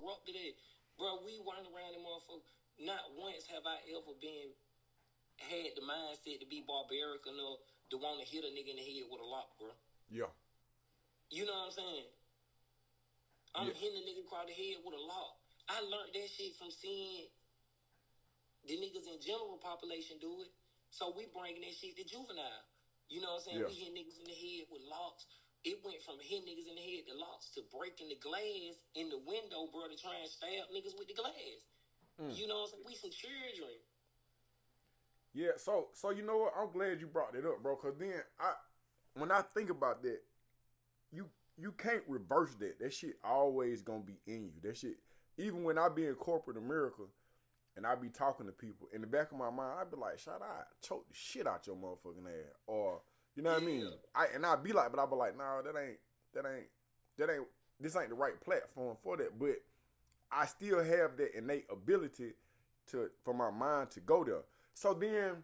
corrupted at. Bro, we run around the motherfucker. Not once have I ever had the mindset to be barbaric enough to want to hit a nigga in the head with a lock, bro. Yeah. You know what I'm saying? I'm hitting a nigga across the head with a lock. I learned that shit from seeing the niggas in general population do it. So we bringing that shit to Juvenile. You know what I'm saying? Yeah. We hit niggas in the head with locks. It went from hitting niggas in the head to locks to breaking the glass in the window, bro, to try and stab niggas with the glass. You know what I'm saying? We some children. Yeah, so you know what? I'm glad you brought that up, bro, because then when I think about that, you can't reverse that. That shit always gonna be in you. That shit, even when I be in corporate America and I be talking to people, in the back of my mind, I be like, "Shut up, choke the shit out your motherfucking ass," or you know what I mean? I be like, nah, this ain't the right platform for that. But I still have that innate ability for my mind to go there. So then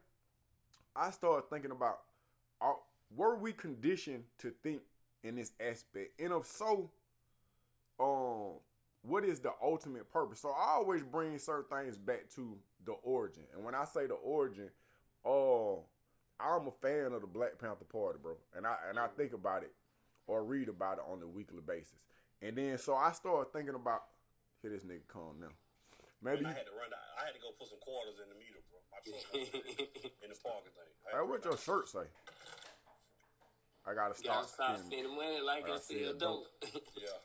I started thinking about, were we conditioned to think in this aspect? And if so, what is the ultimate purpose? So I always bring certain things back to the origin. And when I say the origin, I'm a fan of the Black Panther Party, bro. And I think about it or read about it on a weekly basis. And then so I started thinking about, here this nigga calm now. Maybe I had to run out. I had to go put some quarters in the meter, bro. My truck in the parking thing. Hey, what your shirt say? I gotta stop spending money like I said, dope. Yeah.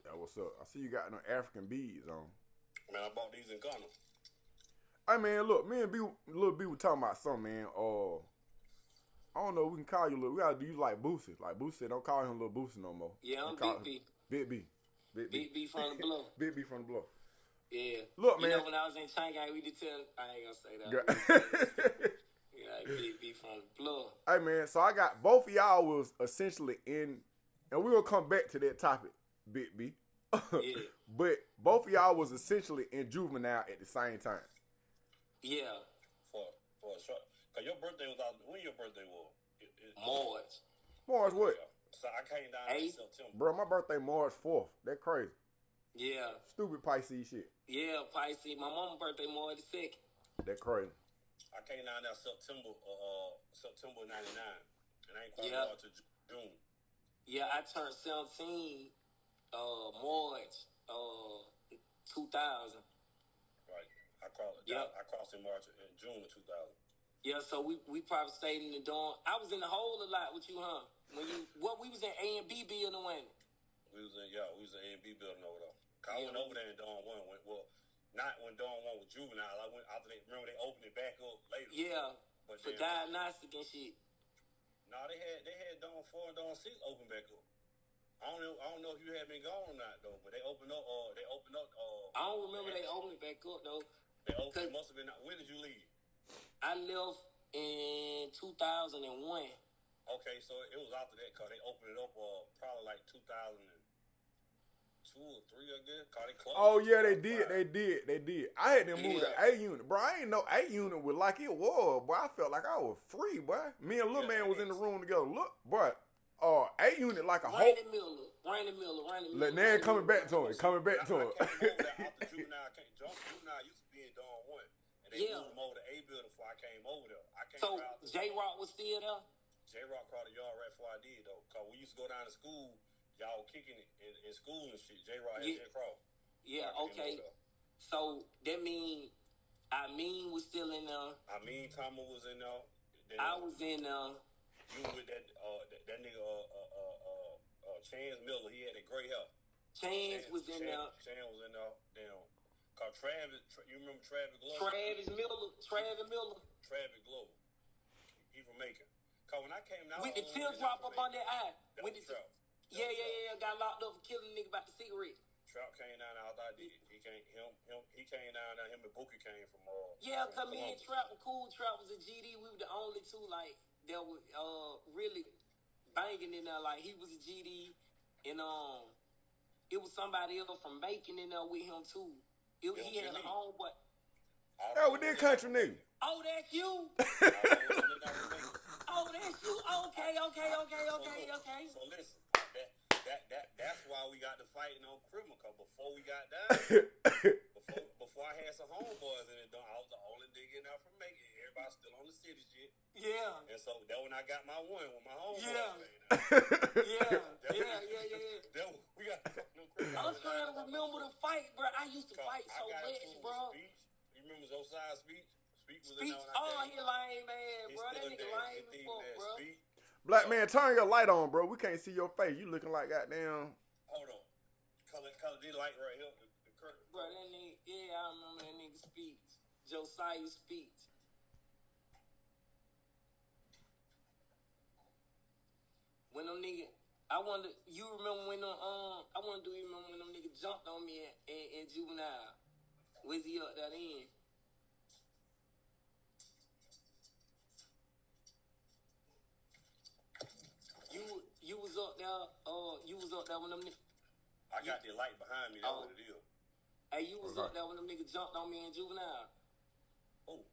Yeah, what's up? I see you got no African beads on. Man, I bought these in Ghana. Hey man, look, me and Lil B were talking about something, man. I don't know, we can call you Lil. We gotta do you like Boosie. Like Boosie said, don't call him Lil Boosie no more. Yeah, I'm Big B. Big B. Big B from the blow. Big B from the blow. Yeah. Look, man. You know, when I was in Shanghai, we did tell. I ain't gonna say that. Yeah, like Big B from the blow. Hey man, so I got both of y'all was essentially in, and we will come back to that topic, Big B. Yeah. But both of y'all was essentially in Juvenile at the same time. Yeah. For a short. Cause your birthday was out. When your birthday was? March. March what? So I came down in September. Bro, my birthday March 4th. That crazy. Yeah. Stupid Pisces shit. Yeah, Pisces. My mama's birthday March 2nd. That crazy. I came down there September 99, and I ain't quite out to June. Yeah, I turned 17 March 2000. Right. I crossed in March in June of 2000. Yeah, so we probably stayed in the dorm. I was in the hole a lot with you, huh? We was in A and B building, wasn't it? We was in A and B building over there. I went over there in Dorm 1. Not when Dorm 1 was Juvenile. I went after remember they opened it back up later. Yeah, but for diagnostic and shit. No, they had Dorm 4 and Dorm 6 open back up. I don't know if you had been gone or not though, but they opened up. I don't remember they opened it back up though. It must have been. When did you leave? I left in 2001. Okay, so it was after that because they opened it up probably like 2002 or 3, I guess. Cause they closed. Oh yeah, they did. I had them move to A unit, bro. I ain't know A unit was like it was, boy. I felt like I was free, boy. Me and Lil Man was in the room together. Look, boy. A unit like a whole. Randy Miller. Let Nan coming back to him. I came over there after Juvenile. Juvenile used to be in Dorm 1. And they moved him over to A building before I came over there. So J-Rock was still there? J-Rock crawled the yard right before I did, though. Because we used to go down to school. Y'all kicking it in school and shit. J-Rock had J-Crawl. Yeah, okay. So that mean was still in there. Thomas was in there. Then, I was in there. You with that nigga Chance Miller, he had that gray hair. Chance was in there. Chance was in there. Damn. Cause Travis, you remember Travis Glover? Travis Miller. Travis Glover. He from Macon. Cause when I came down with the teardrop up on that eye. With the Trout. Yeah. Got locked up for killing a nigga about the cigarette. Trout came down after I did. He came down there. Him and Bookie came from cause me and Trout were cool. Trout was a GD. We were the only two like that were really banging in there. Like he was a GD, and it was somebody else from Macon in there with him too. He had a homeboy. Yeah, we did country nigga. Oh, that's you. Oh, that's you. Okay. So listen, that's why we got the fighting on criminal. Cause before we got down, before I had some homeboys in it, I was the only nigga in there from Macon. Everybody still on the city shit. Yeah. And so that when I got my one with my homeboys. Yeah. We got no criminal. I'm trying to remember the fight, bro. I used to fight so much, bro. You remember Josiah's speech? Speech was Speech. Oh, he lame, man, bro. That nigga lame as fuck, bro. Blackman, turn your light on, bro. We can't see your face. You looking like goddamn. Hold on. Color the light right here. The curtain. Bro, that nigga, yeah, I remember that nigga speech. Josiah's speech. When them nigga, you remember when do you remember when them niggas jumped on me in Juvenile? Was he up that end? You was up there when them niggas. I got the light behind me. That's what it is. Hey, you was up there when them niggas jumped on me in Juvenile. Oh.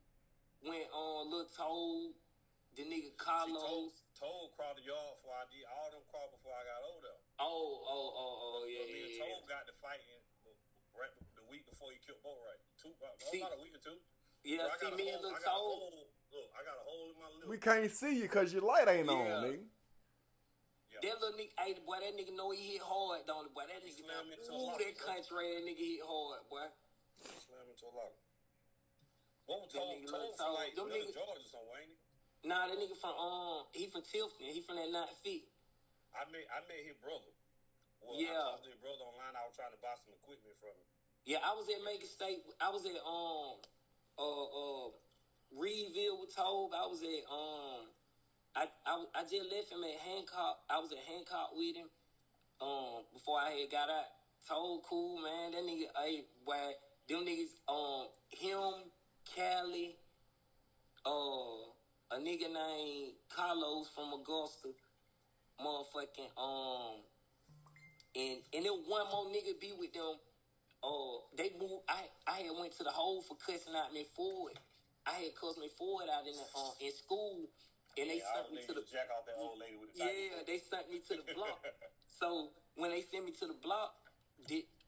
When Lil Toad, the nigga Carlos. Toad crawled the yard before I did. All them crawled before I got over there. Yeah. Toad got the fighting right the week before he killed Boatwright. About a week or two. Yeah, so see me and Lil Toad. Look, I got a hole in my lip. We can't see you because your light ain't on, nigga. Yeah. That little nigga, hey, boy, that nigga know he hit hard, don't it, boy? That nigga, that country, that nigga hit hard, boy. Slam into a locker. What was Toad from, like, Georgia or something, ain't he? Nah, that nigga from, he from Tifton. He from that Not Fit. I met his brother. Well, yeah. I talked to his brother online. I was trying to buy some equipment from him. Yeah, I was at Macon State. I was at, Reedville with Tobe. I was at, I just left him at Hancock. I was at Hancock with him before I had got out. Told cool, man. That nigga, hey, boy, them niggas, him, Cali, a nigga named Carlos from Augusta, motherfucking, and there one more nigga be with them. They moved. I had went to the hole for cussing out me Ford. I had cussed me Ford out in school. And they sent me to the jack off that old lady with the they sent me to the block. So when they sent me to the block,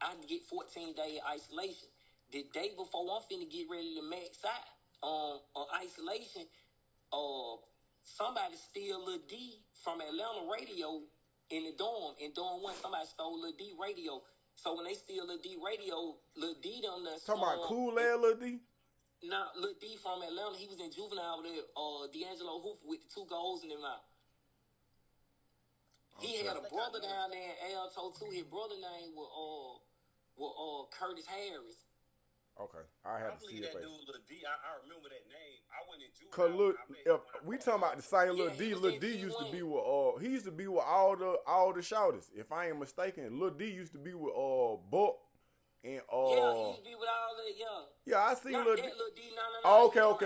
I get 14-day isolation. The day before I'm finna get ready to max out on isolation, somebody steal Lil D from Atlanta radio in the dorm. In dorm 1, somebody stole Lil D radio. So when they steal Lil D radio, Lil D done talking about cool ass Lil D? Nah, Lil D from Atlanta, he was in Juvenile with D'Angelo Hooper with the 2 goals in his mouth. He had a brother down there in Alto too. His brother name was Curtis Harris. Okay, I have to see that it. dude, Lil D. I remember that name. I went in Juvenile. Cause look, if we talking about the same Lil D. Lil D used to be with he used to be with all the shouters. If I ain't mistaken, Lil D used to be with Buck. And yeah, he used to be with all the Yeah, I see Lil D. No. Oh, okay. Lil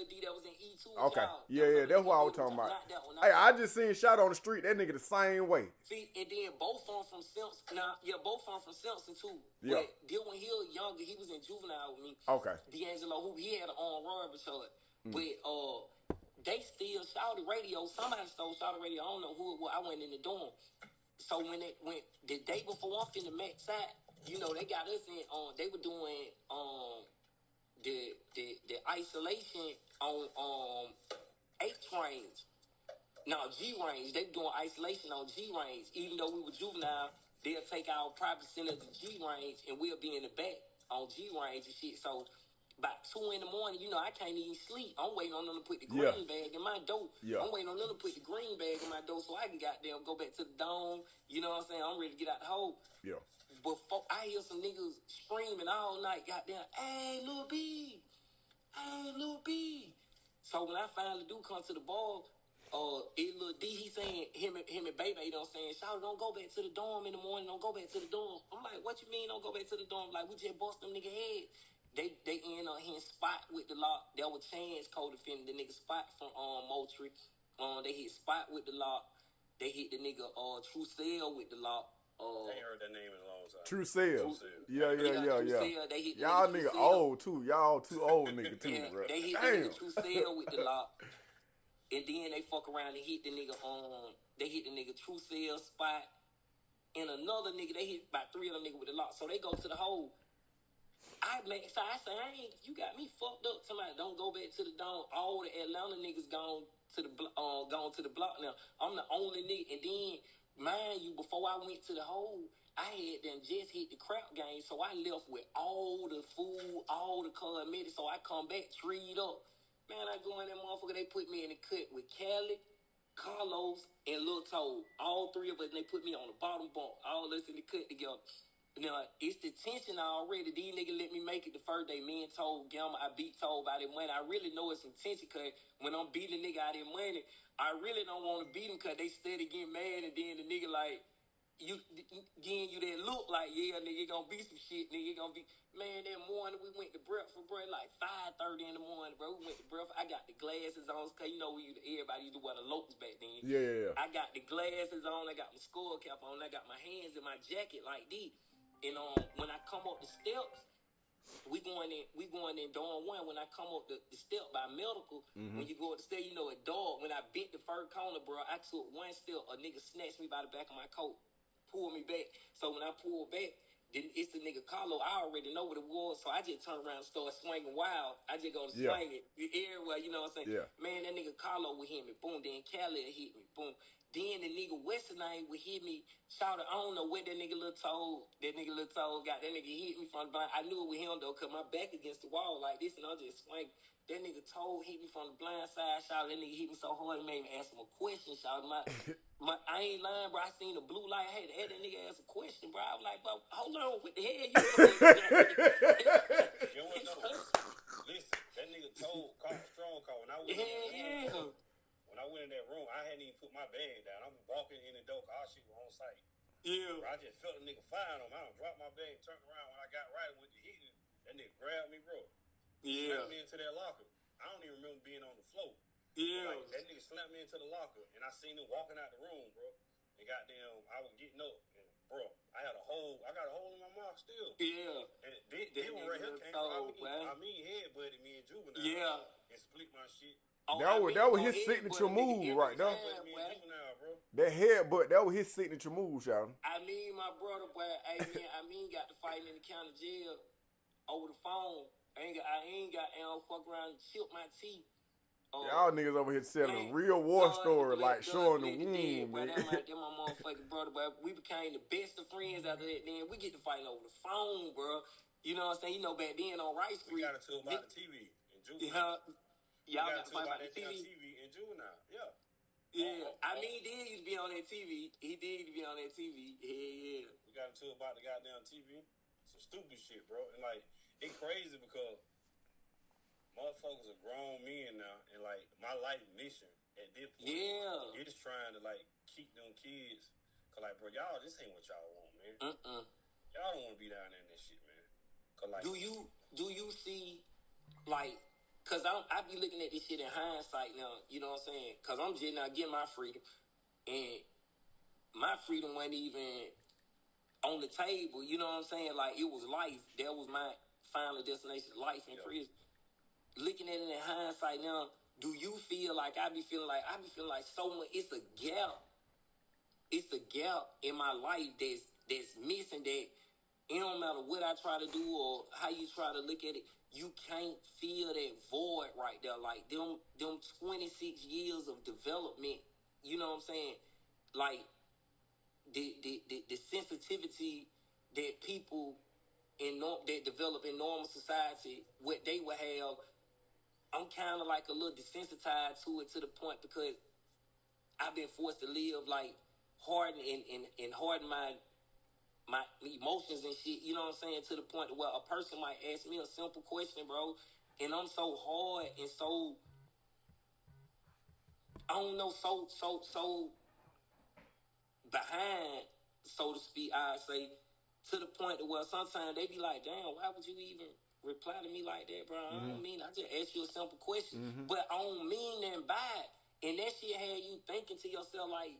D that was in E2. Okay, yeah, that's what I was talking about. Hey, I just seen shot on the street. That nigga the same way. See, and then both of them from Simpson. Both of them from Simpson too. Yeah. But then when he was younger, he was in Juvenile with me. Okay. D'Angelo, who he had an rubber shirt. But they still shouted radio. Somebody stole shouted radio. I don't know who it was. I went in the dorm. So when the day before I'm finna max out, you know, they got us in they were doing the isolation on 8 range. No, G range. They were doing isolation on G range. Even though we were Juvenile, they'll take our private center to G range and we'll be in the back on G range and shit. So about 2 in the morning, you know, I can't even sleep. I'm waiting on them to put the green bag in my door. Yeah. I'm waiting on them to put the green bag in my door so I can goddamn go back to the dome. You know what I'm saying? I'm ready to get out the hole. Yeah. Before I hear some niggas screaming all night, goddamn, hey, Lil B. Hey, Lil B. So when I finally do come to the bar, Lil D, he saying, him and Baby, you know what I'm saying, shout, don't go back to the dorm in the morning, don't go back to the dorm. I'm like, what you mean don't go back to the dorm? Like, we just bust them nigga head. They end up hitting Spot with the lock. That was Chance co-defendant, the nigga Spot from Moultrie. They hit Spot with the lock. They hit the nigga True Cell with the lock. I ain't heard that name in a long time. True Cell. Yeah. They Y'all nigga old too. Y'all too old nigga too, bro. They hit the nigga True Cell with the lock. And then they fuck around and hit the nigga They hit the nigga True Cell Spot and another nigga, they hit about 3 other niggas with the lock. So they go to the hole. I say, you got me fucked up. Somebody don't go back to the dome. All the Atlanta niggas gone to the block now. I'm the only nigga. And then, mind you, before I went to the hole, I had them just hit the crap game. So I left with all the food, all the cosmetics. So I come back treed up. Man, I go in that motherfucker. They put me in the cut with Cali, Carlos, and Lil Toad. All 3 of us, and they put me on the bottom bunk. All us in the cut together. Now, it's the tension already. These niggas let me make it the first day. Me and Toad, Gamma, I beat Toad by that money. I really know it's some tension because when I'm beating a nigga out of that money, I really don't want to beat him because they steady getting mad and then the nigga like, you getting you that look like, yeah, nigga, gonna be some shit, nigga, gonna be. Man, that morning we went to breakfast, bro, like 5:30 in the morning, bro. We went to breakfast. I got the glasses on, cause you know everybody used to wear the lopes back then. Yeah. I got the glasses on. I got my skull cap on. I got my hands in my jacket like this. And when I come up the steps, we going in dorm 1. When I come up the step by medical, when you go up the step, you know a dog. When I bent the first corner, bro, I took 1 step. A nigga snatched me by the back of my coat, pulled me back. So when I pulled back, then it's the nigga Carlo. I already know what it was, so I just turned around and started swinging wild. I just go to swing it everywhere, you know what I'm saying? Yeah. Man, that nigga Carlo would hit me, boom. Then Cali hit me, boom. Then the nigga Westernite would hit me. Shout out, I don't know what that nigga Lil Toad got. That nigga hit me from the blind. I knew it was him though, cause my back against the wall like this, and I just swing. That nigga Toad hit me from the blind side. Shout out, that nigga hit me so hard, it made me ask him a question. Shout out, I ain't lying, bro. I seen the blue light. I had to ask that nigga ask a question, bro. I was like, bro, hold on, what the hell you doing? You don't know. Listen, that nigga Toad caught a strong call. When I went in that room, I hadn't even put my bag down. I'm walking in the door, all shit was on site. Yeah. Bro, I just felt the nigga firing on me. I dropped my bag, turned around. When I got right with the hitting, that nigga grabbed me, bro. Yeah. Slammed me into that locker. I don't even remember being on the floor. Yeah. Like, that nigga slammed me into the locker, and I seen him walking out the room, bro. And goddamn, I was getting up, and bro, I got a hole in my mouth still. Yeah. And they were right here came from headbutted me and Juvenile. Yeah. And split my shit. Oh, that was his signature move right there. That headbutt, that was his signature move, y'all. I mean, my brother, boy, I mean, got to fighting in the county jail over the phone. I ain't got fuck around and chip my teeth. Y'all niggas over here telling a real war story, like showing the wound, man. That my motherfucking brother, boy. We became the best of friends after that. Then we get to fighting over the phone, bro. You know what I'm saying? You know, back then on Rice Street. We got into about the TV in Juvenile. Y'all got to fight about the TV in Juvenile. Yeah. Yeah. I mean, he did used to be on that TV. He did used to be on that TV. Yeah. We got into about the goddamn TV. Some stupid shit, bro. And like, it's crazy because motherfuckers are grown men now, and like my life mission at this point is trying to like keep them kids. Cause like, bro, y'all, this ain't what y'all want, man. Y'all don't want to be down there in this shit, man. Cause like, do you see like? Cause I be looking at this shit in hindsight now. You know what I'm saying? Cause I'm just now getting my freedom, and my freedom wasn't even on the table. You know what I'm saying? Like it was life. That was my final destination, life in prison. Looking at it in hindsight now, do you feel like I be feeling like so much? It's a gap. It's a gap in my life that's missing. That it don't matter what I try to do or how you try to look at it, you can't feel that void right there. Like them 26 years of development. You know what I'm saying? Like the sensitivity that people that develop in normal society, what they would have. I'm kind of like a little desensitized to it to the point because I've been forced to live like harden and harden my emotions and shit. You know what I'm saying? To the point where a person might ask me a simple question, bro, and I'm so hard and so I don't know, so behind, so to speak. I say to the point where sometimes they be like, "Damn, why would you even reply to me like that, bro? I don't mean, I just asked you a simple question, but I don't mean nothing by it." And that shit had you thinking to yourself like,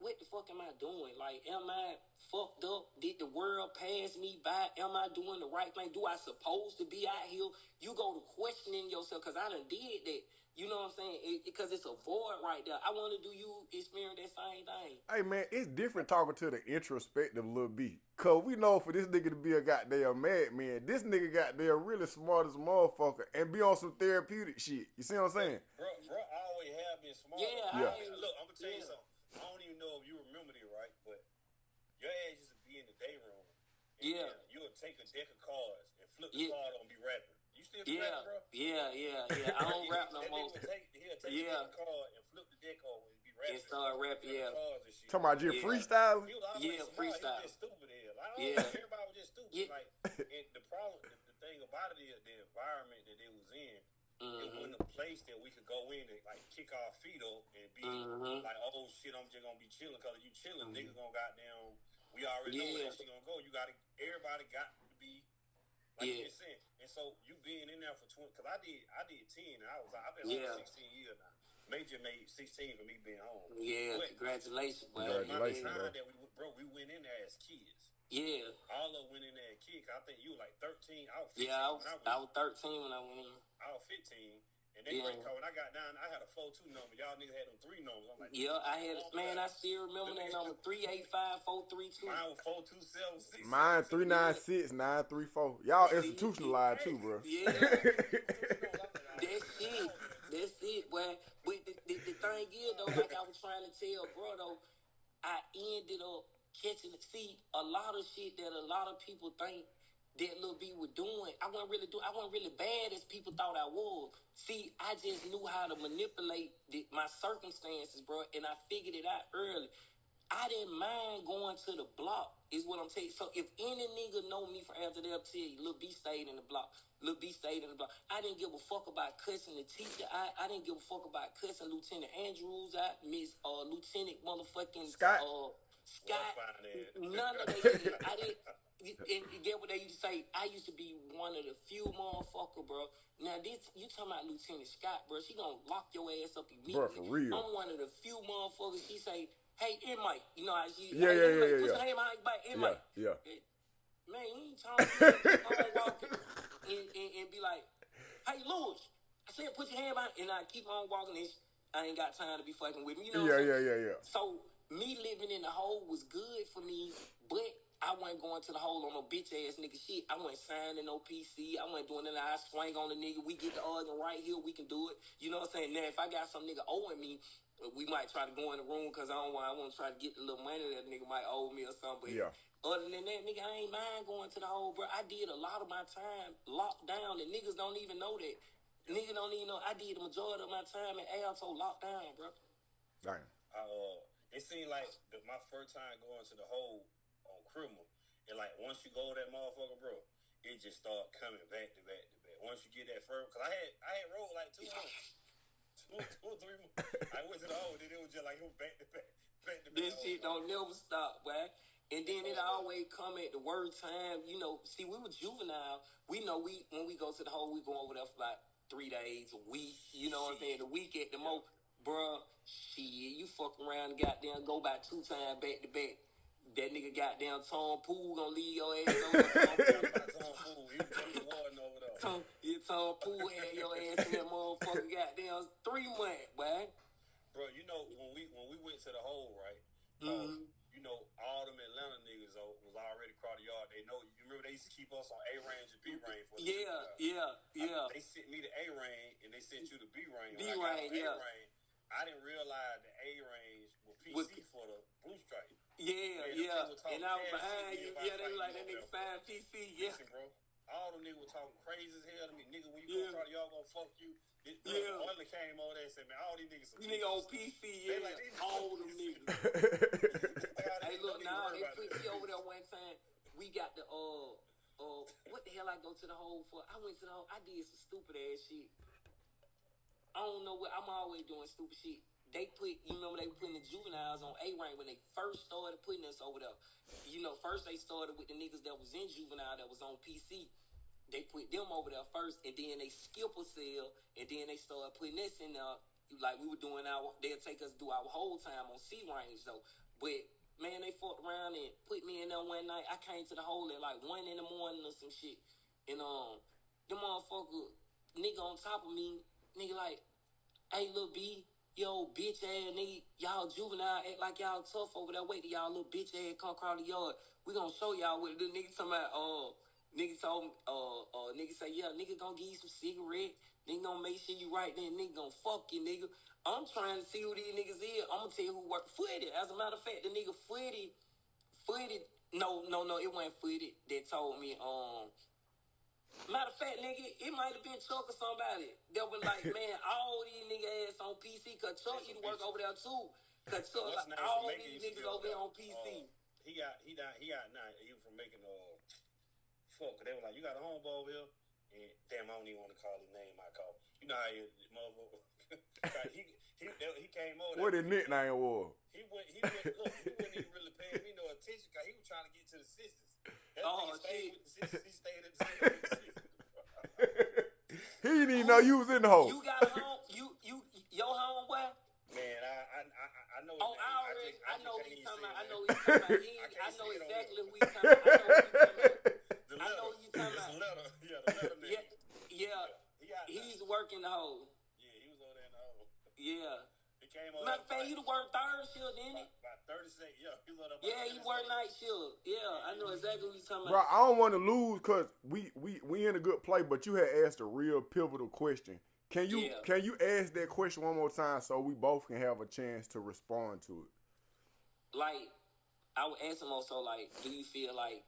what the fuck am I doing? Like, am I fucked up? Did the world pass me by? Am I doing the right thing? Do I supposed to be out here? You go to questioning yourself, because I done did that. You know what I'm saying? Because it's a void right there. I want to do you experience that same thing. Hey, man, it's different talking to the introspective Lil B. Because we know for this nigga to be a goddamn madman, this nigga goddamn really smart as a motherfucker and be on some therapeutic shit. You see what I'm saying? Bro, I always have been smart. Yeah. Look, I'm going to tell you something. I don't even know if you remember it, right? But your ass used to be in the day room. And you would take a deck of cards and flip the card on and be rapping. You still rapping, bro? Yeah. I don't rap no more. He'll take the card and flip the deck over and be rapping. And start rapping, Talking about just freestyle? Freestyle. He was just stupid as hell. Everybody was just stupid. Like, and the problem, the thing about it is the environment that they was in. It wasn't a place that we could go in and like kick our feet up and be like, oh shit, I'm just gonna be chilling. Cause if you chilling, niggas gonna goddamn. We already know where that shit gonna go. Everybody got to be like you saying. And so you being in there for 20, cause I did 10, and I've been home 16 years now. Major made 16 for me being home. Yeah, but, congratulations, bro. We went in there as kids. Yeah. All of went in there as kids. I think you were like 13. I was 15. I was 13 when I went in. I was 15. And they when I got down, I had a 4-2 number. Y'all niggas had them 3 numbers. I'm like, I had I still remember that number 385-432. Mine was 4276. Mine 396 934. Y'all institutionalized too, bro. Yeah. That's it, boy. But the thing is though, like I was trying to tell bro though, I ended up catching a lot of shit that a lot of people think that Lil B was doing. I wasn't really bad as people thought I was. See, I just knew how to manipulate my circumstances, bro, and I figured it out early. I didn't mind going to the block, is what I'm saying. So if any nigga know me from after, they'll tell you, Lil B stayed in the block. Lil B stayed in the block. I didn't give a fuck about cussing the teacher. I didn't give a fuck about cussing Lieutenant Andrews out, Miss Lieutenant motherfucking Scott. None of that shit. I didn't. And you get what they used to say? I used to be one of the few motherfucker, bro. Now this, you talking about Lieutenant Scott, bro? She gonna lock your ass up immediately. Bro, for real. I'm one of the few motherfuckers. She say, "Hey, Mike," you know how she? Put your hand behind your back, Mike. Yeah. Man, you ain't talking. I'm walking and be like, "Hey, Louis," I said, "Put your hand behind," and I keep on walking. And I ain't got time to be fucking with me. You know? Yeah. So me living in the hole was good for me, but I wasn't going to the hole on no bitch ass nigga shit. I wasn't signing no PC. I wasn't doing that. I swing on the nigga. We get the arguing right here. We can do it. You know what I'm saying? Now, if I got some nigga owing me, we might try to go in the room because I want to try to get the little money that nigga might owe me or something. But other than that, nigga, I ain't mind going to the hole, bro. I did a lot of my time locked down, and niggas don't even know that. Niggas don't even know I did the majority of my time in Alto locked down, bro. Damn. It seemed like my first time going to the hole on criminal, and like once you go to that motherfucker, bro, it just start coming back to back. Once you get that first, cause I had rolled like 2 months, 2 or 3 months. I went to the hole, then it was just like it was back to back. This shit don't never stop, boy. And then it always come at the word time. You know, see, we were juvenile. We know when we go to the hole, we go over there for like 3 days, a week. You know what I'm saying? The week at the most, bruh. Shit, you fuck around and goddamn go by 2 times back to back. That nigga goddamn Tom Pool gonna leave your ass over there. Tom Pool, he was warden over there. Tom Pool had your ass in that motherfucker goddamn 3 months, boy. Bro, you know when we went to the hole, right? You know all them Atlanta niggas was already across the yard. They know. You remember they used to keep us on A range and B range. Yeah. They sent me to A range and they sent you to B range. B range, yeah. I didn't realize the A range was PC for the blue stripe. Yeah. And I was behind you. Yeah, they were like, that nigga fine PC. Yeah. Listen, bro. All them niggas were talking crazy as hell to me. Nigga, when you go across, y'all gonna fuck you. One came over there and said, man, all these niggas some nigga on PC, yeah. Like, all them niggas. Hey, look, now they put me over there one time. We got the, what the hell I go to the hole for? I went to the hole. I did some stupid ass shit. I don't know what, I'm always doing stupid shit. They remember they were putting the juveniles on A-Rank when they first started putting us over there. You know, first they started with the niggas that was in juvenile that was on PC. They put them over there first, and then they skip a cell, and then they started putting us in there. Like we were doing they'll take us through our whole time on C range though. But man, they fucked around and put me in there one night. I came to the hole at like 1 a.m. or some shit. And the motherfucker nigga on top of me, nigga like, hey Lil B, yo bitch ass nigga, y'all juvenile act like y'all tough over there. Wait till y'all little bitch ass come across the yard. We gonna show y'all what the nigga talking about. Nigga told me, nigga say, yeah, nigga gonna give you some cigarette. Nigga gonna make sure you right there. Nigga gonna fuck you, nigga. I'm trying to see who these niggas is. I'm gonna tell you who work Footy. As a matter of fact, the nigga Footy, no, it wasn't Footy that told me, matter of fact, nigga, it might have been Chuck or somebody that was like, man, all these niggas ass on PC, cause Chuck used to work over there too. Cause Chuck, like, all these niggas over there on PC. He got now. He was from making fuck. They were like, you got a homeboy over here, and damn, I don't even want to call his name. I call. You know how he motherfucker. he came over. What his nickname was? He wouldn't even really pay me no attention because he was trying to get to the sisters. That nigga stayed with the sisters. He stayed at the sisters. He didn't even know you was in the hole. You got a home? Your homeboy? Man, I know. Oh, I know what he's talking about. I know what he's talking about. I know exactly who he's talking about. I know what he's talking about. The letter nigga. Yeah. He's working the hole. Yeah, he was over there in the hole. Yeah. He came over. Matter of fact, he worked third shift, didn't he? About 36. Yeah, he was over there. Yeah, he worked night shift. Yeah, I know exactly what he's talking Bro, about. I don't want to lose because we in a good play, but you had asked a real pivotal question. Can you ask that question one more time so we both can have a chance to respond to it? Like, I would ask him also, like, do you feel like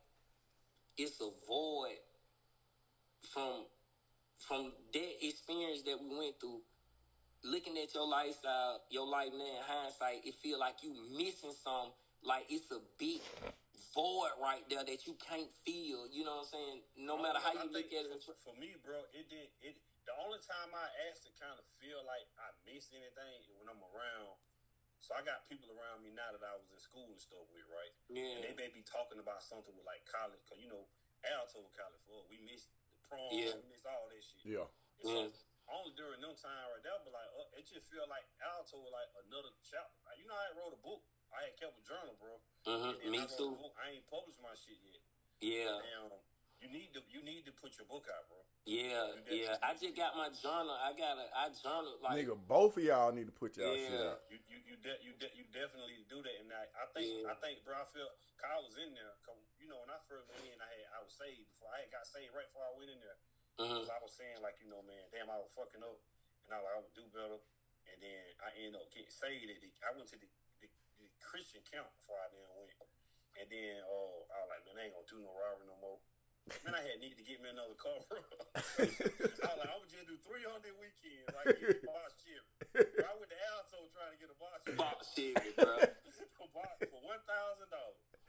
it's a void from that experience that we went through, looking at your lifestyle, your life now in hindsight, it feel like you missing something, like it's a big void right there that you can't feel, you know what I'm saying? No matter how you look at it. For me, bro, the only time I asked to kind of feel like I miss anything is when I'm around. So I got people around me now that I was in school and stuff with, right? Yeah. And they may be talking about something with like college, because you know, Al told college, we missed the prom, we missed all that shit. Yeah. And so only during them time right there, but like it just feel like Al told like another chapter. Like, you know, I wrote a book. I had kept a journal, bro. Mm-hmm. Me too. I ain't published my shit yet. Yeah. And, you need to put your book out, bro. Yeah. I just got my journal. I journal like nigga. Both of y'all need to put y'all shit out. You definitely do that, and I think, bro. I feel Kyle was in there. Cause, you know, when I first went in, I was saved before I had got saved right before I went in there. Because I was saying like, you know, man, damn, I was fucking up, and I would do better, and then I ended up getting saved. I went to the Christian camp before I then went, and then I was like, man, I ain't gonna do no robbery no more. Man, I had need to get me another car, bro. I was like, I would just do 300 weekends, like get a box Chevy. I went to Alto trying to get a box Chevy. Box Chevy, bro. For $1,000.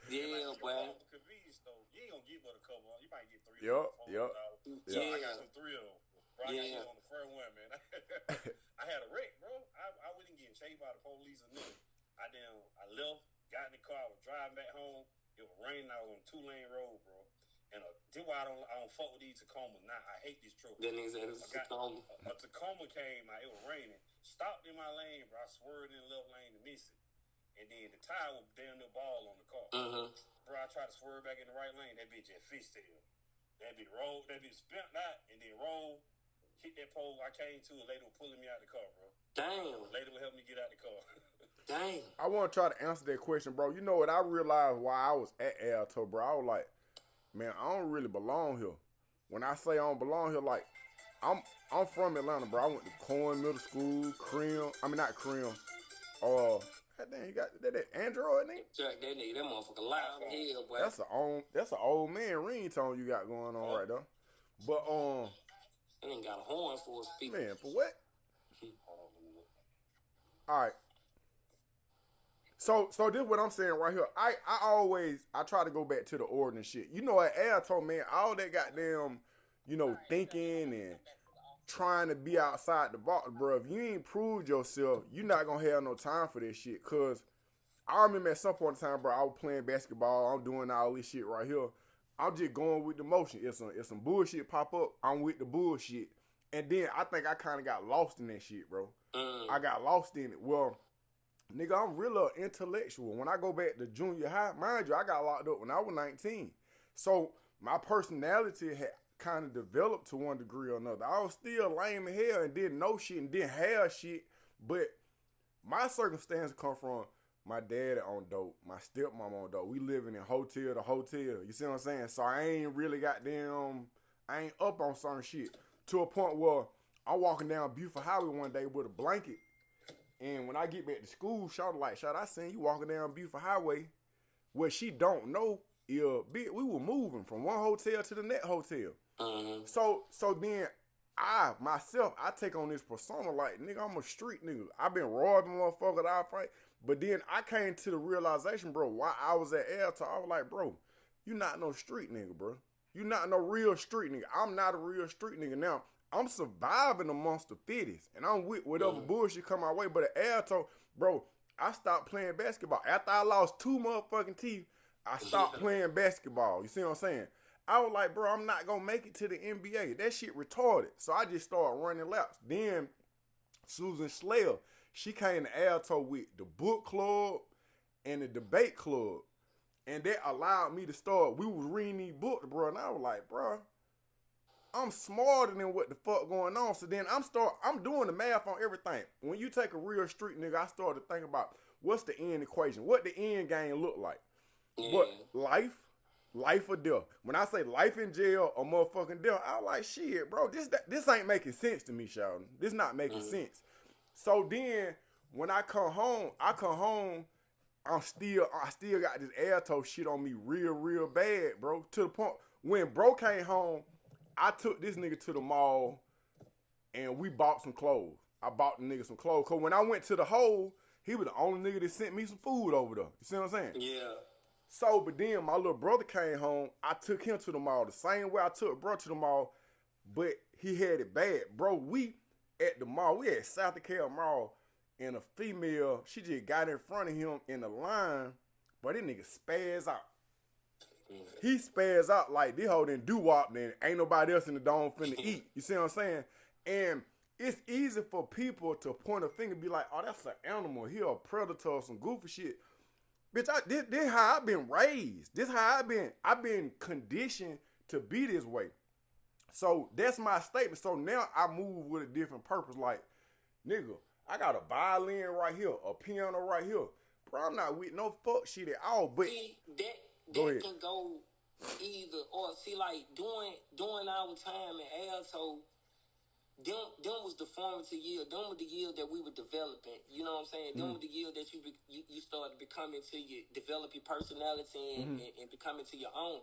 Yeah, like, boy. Convenience store, you ain't gonna get but a couple. You might get $300. Yep. I got some 3 of them. Bro, I got on the first one, man. I had a wreck, bro. I wasn't getting chased by the police or nothing. I left, got in the car, I was driving back home. It was raining. I was on a 2-lane road, bro. And this why I don't fuck with these Tacomas. Now I hate this truck. That nigga said it's a Tacoma. A Tacoma came out. It was raining. Stopped in my lane, bro. I swerved in the left lane to miss it. And then the tire was damn near ball on the car. Bro, I tried to swerve back in the right lane. That bitch had fishtail. That bitch rolled. That bitch spent out and then rolled. Hit that pole I came to. A lady was pulling me out the car, bro. Damn. A lady would help me get out the car. Damn. I want to try to answer that question, bro. You know what? I realized while I was at Alto, bro. I was like, man, I don't really belong here. When I say I don't belong here, like, I'm from Atlanta, bro. I went to Corn Middle School, not Cream. Damn, you got that Android name? Check that nigga, that motherfucker loud as hell, boy. That's an old man ringtone you got going on right there. But that nigga got a horn for his people. Man, for what? All right. So this is what I'm saying right here. I try to go back to the order and shit. You know, at Alto, man, all that goddamn, you know, thinking and trying to be outside the box, bro. If you ain't proved yourself, you're not gonna have no time for this shit. Cause I remember at some point in time, bro, I was playing basketball. I'm doing all this shit right here. I'm just going with the motion. If some bullshit pop up, I'm with the bullshit. And then I think I kind of got lost in that shit, bro. I got lost in it. Well, Nigga, I'm real intellectual. When I go back to junior high, mind you, I got locked up when I was 19. So my personality had kind of developed to one degree or another. I was still lame as hell and didn't know shit and didn't have shit. But my circumstances come from my dad on dope, my stepmom on dope. We living in hotel to hotel. You see what I'm saying? So I ain't really I ain't up on certain shit. To a point where I'm walking down Buford Highway one day with a blanket. And when I get back to school, Shawty like, Shawty, I seen you walking down Buford Highway. What she don't know is, we were moving from one hotel to the next hotel. So then I take on this persona like, nigga, I'm a street nigga. I been robbing motherfuckers that I fight. But then I came to the realization, bro, while I was at Alta, I was like, bro, you not no street nigga, bro. You not no real street nigga. I'm not a real street nigga. Now, I'm surviving amongst the fittest, and I'm with whatever bullshit come my way. But at Alto, bro, I stopped playing basketball. After I lost 2 motherfucking teeth, I stopped playing basketball. You see what I'm saying? I was like, bro, I'm not going to make it to the NBA. That shit retarded. So I just started running laps. Then Susan Slayer, she came to Alto with the book club and the debate club. And that allowed me to start. We was reading these books, bro. And I was like, bro, I'm smarter than what the fuck going on. So then I'm doing the math on everything. When you take a real street nigga, I started to think about what's the end equation? What the end game look like? What, life or death? When I say life in jail or motherfucking death, I was like, shit, bro, this ain't making sense to me, Sheldon. This not making sense. So then when I come home, I still got this Alto shit on me real bad, bro. To the point when bro came home, I took this nigga to the mall and we bought some clothes. I bought the nigga some clothes. Cause when I went to the hole, he was the only nigga that sent me some food over there. You see what I'm saying? Yeah. So, but then my little brother came home. I took him to the mall the same way I took bro to the mall, but he had it bad. Bro, we at the mall, we at South Dakota Mall, and a female, she just got in front of him in the line, but that nigga spaz out. He spazzed out like this hoe didn't do wop, then ain't nobody else in the dome finna eat. You see what I'm saying? And it's easy for people to point a finger and be like, oh, that's an animal. He a predator or some goofy shit. Bitch, this how I've been raised. This how I've been conditioned to be this way. So that's my statement. So now I move with a different purpose. Like, nigga, I got a violin right here, a piano right here. Bro, I'm not with no fuck shit at all. But see, that can go either or. See, like during our time at Alto, them was the formative year. Them was the year that we were developing. You know what I'm saying? Them was the year that you started becoming to develop your personality and becoming to your own.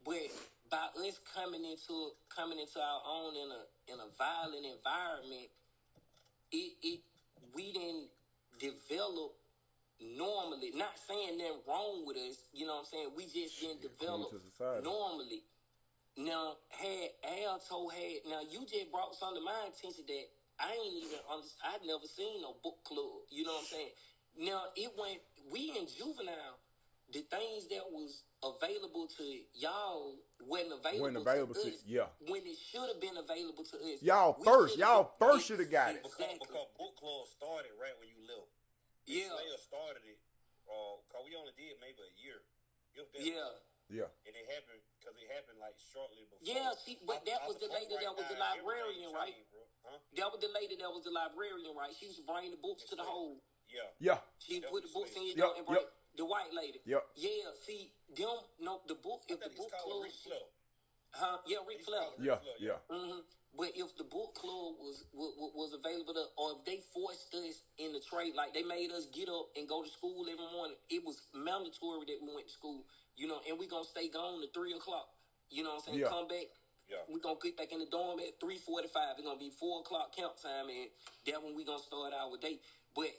But by us coming into our own in a violent environment, we didn't develop normally. Not saying nothing wrong with us, you know what I'm saying? We just didn't develop normally. Now, now you just brought something to my attention that I ain't even understand. I'd never seen no book club, you know what I'm saying? Now, we in Juvenile, the things that was available to y'all wasn't available to us. Yeah. When it should have been available to us. Y'all first should have got it. Because book club started right when you left. Yeah. Slayer started it, because we only did maybe a year. Yeah. And it happened, because it happened like shortly before. Yeah, but that was the lady that was the librarian, right? Huh? That was the lady that was the librarian, right? She used to bring the books to the hole. Yeah. She put the books in your door and bring the white lady. Yeah. Yeah, see, the book, if the book club... Yeah, Rick Flair. Yeah. Mm-hmm. But if the book club was available or if they forced us in the trade, like they made us get up and go to school every morning, it was mandatory that we went to school, you know, and we gonna stay gone to 3 o'clock. You know what I'm saying? Yeah. Come back. Yeah. We gonna get back in the dorm at 3:45. It's gonna be 4 o'clock count time, and that when we gonna start our day. But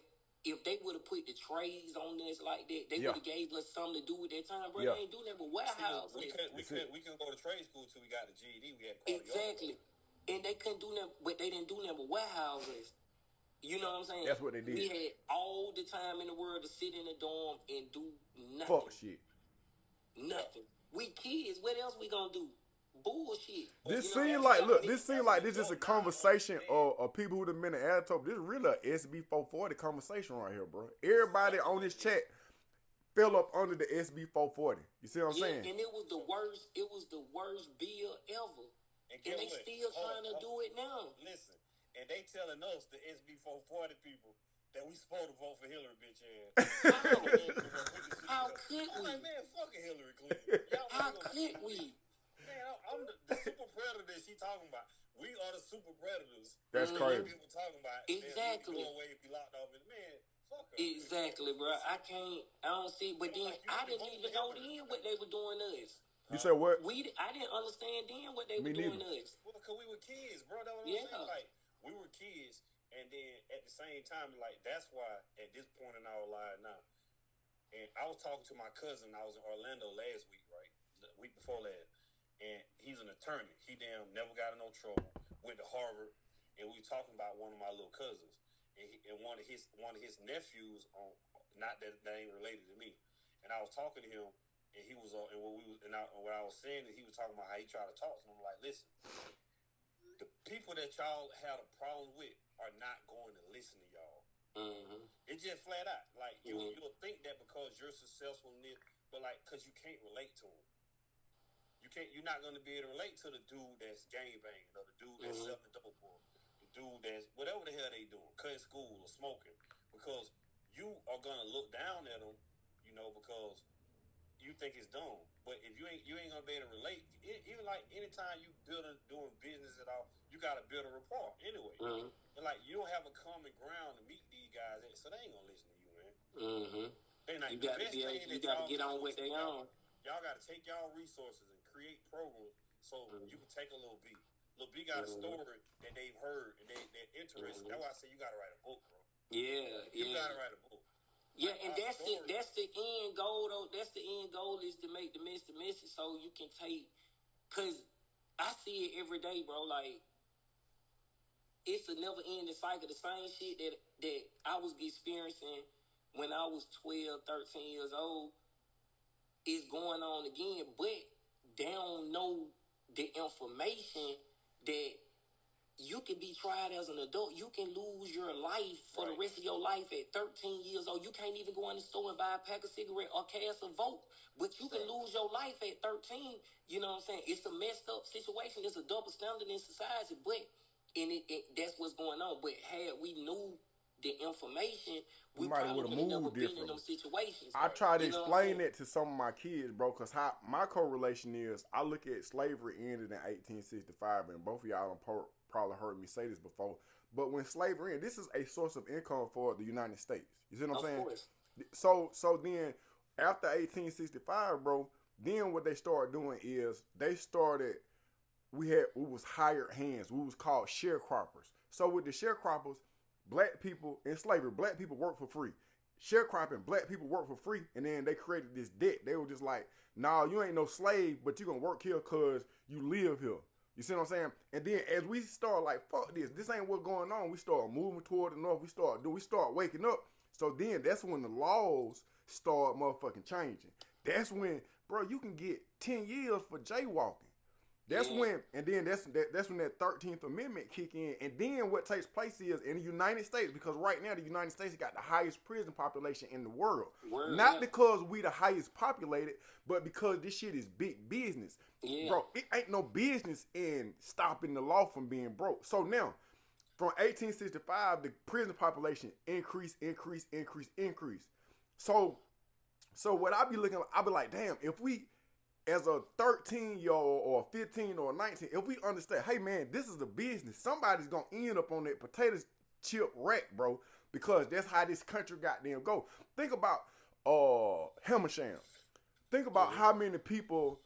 if they would have put the trays on us like that, they would have gave us something to do with that time, bro. They ain't do that but warehouse. We couldn't go to trade school till we got the GED. We had to exactly. And they couldn't do nothing, but they didn't do nothing but warehouses. You know what I'm saying? That's what they did. We had all the time in the world to sit in the dorm and do nothing. Fuck shit. Nothing. We kids. What else we gonna do? bullshit. This seems like this is a conversation of people who have been in Adtop. This is really a SB 440 conversation right here, bro. Everybody on this chat fell up under the SB 440. You see what I'm saying? And it was the worst. It was the worst bill ever. And they still trying to do it now. Listen, and they telling us, the SB 440 people, that we supposed to vote for Hillary, bitch ass. How could we? I'm like, man, fuck Hillary Clinton. How could we? Man, I'm the super predator that she talking about. We are the super predators. That's crazy. People talking about exactly. Man, away if you locked off. Man, fuck her. Exactly, bro. I don't see. But then I didn't even know then what they were doing to us. You said what? I didn't understand then what they were doing to us. Well, because we were kids, bro. That's what I'm saying. Like, we were kids, and then at the same time, like, that's why at this point in our lives now, and I was talking to my cousin. I was in Orlando last week, right? The week before last. And he's an attorney. He never got in no trouble. Went to Harvard, and we were talking about one of my little cousins, and one of his nephews on. Not that they ain't related to me. And I was talking to him, and he was and what I was saying is he was talking about how he tried to talk to him. I'm like, listen, the people that y'all had a problem with are not going to listen to y'all. Mm-hmm. It's just flat out. Like you'll think that because you're successful in it, but like because you can't relate to them. You're not going to be able to relate to the dude that's gang banging or the dude that's selling dope boy, the dude that's whatever the hell they doing, cutting school or smoking, because you are going to look down at them, you know, because you think it's dumb. But if you ain't going to be able to relate, even like anytime you doing business at all, you got to build a rapport anyway. Mm-hmm. And like you don't have a common ground to meet these guys at, so they ain't going to listen to you, man. Mm-hmm. Like, you got to get on with their own. Y'all got to take y'all resources and create programs so you can take a little B. Little B got a story that they've heard and they're interested. That's why I say you got to write a book, bro. You got to write a book. Yeah, and that's the end goal, though. That's the end goal is to make the message so you can take, because I see it every day, bro. Like, it's a never-ending cycle. The same shit that I was experiencing when I was 12, 13 years old is going on again, but they don't know the information that you can be tried as an adult. You can lose your life for the rest of your life at 13 years old. You can't even go in the store and buy a pack of cigarettes or cast a vote, but you can lose your life at 13. You know what I'm saying? It's a messed up situation. It's a double standard in society, but that's what's going on. But had we knew the information, we might would have moved differently. In them situations. I try to explain that to some of my kids, bro, because how my correlation is, I look at slavery ended in 1865, and both of y'all probably heard me say this before, but when slavery ended, this is a source of income for the United States. You see what I'm saying? Course. So then, after 1865, bro, then what they started doing is we was hired hands. We was called sharecroppers. So with the sharecroppers, black people in slavery, black people work for free. Sharecropping, black people work for free, and then they created this debt. They were just like, nah, you ain't no slave, but you gonna work here because you live here. You see what I'm saying? And then as we start like, fuck this ain't what's going on, we start moving toward the north, we start waking up. So then that's when the laws start motherfucking changing. That's when, bro, you can get 10 years for jaywalking. That's when, and then that's when that 13th Amendment kick in. And then what takes place is in the United States, because right now the United States got the highest prison population in the world. Not because we the highest populated, but because this shit is big business. Yeah. Bro, it ain't no business in stopping the law from being broke. So now, from 1865, the prison population increased. So what I be looking, I be like, damn, if we, as a 13-year-old or 15 or 19, if we understand, hey man, this is a business, somebody's gonna end up on that potato chip rack, bro, because that's how this country goddamn go. Think about Hammersham. Think about how many people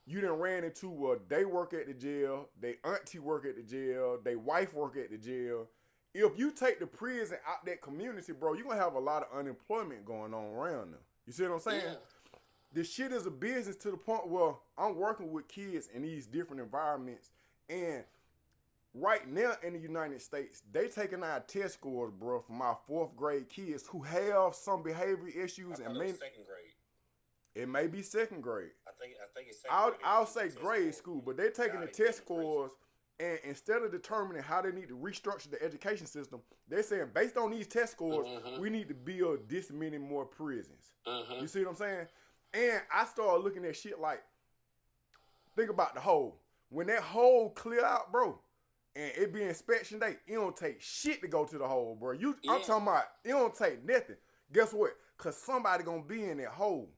you done ran into. They work at the jail, they auntie work at the jail, they wife work at the jail. If you take the prison out that community, bro, you're gonna have a lot of unemployment going on around them. You see what I'm saying? Yeah. This shit is a business to the point where I'm working with kids in these different environments, and right now in the United States, they taking our test scores, bro, from our 4th grade kids who have some behavior issues and second grade. It may be second grade. I think it's second grade. I'll say grade school, but they're taking the test scores, and instead of determining how they need to restructure the education system, they're saying based on these test scores, we need to build this many more prisons. You see what I'm saying? And I started looking at shit like, think about the hole. When that hole clear out, bro, and it be inspection day, it don't take shit to go to the hole, bro. I'm talking about it don't take nothing. Guess what? Cause somebody gonna be in that hole.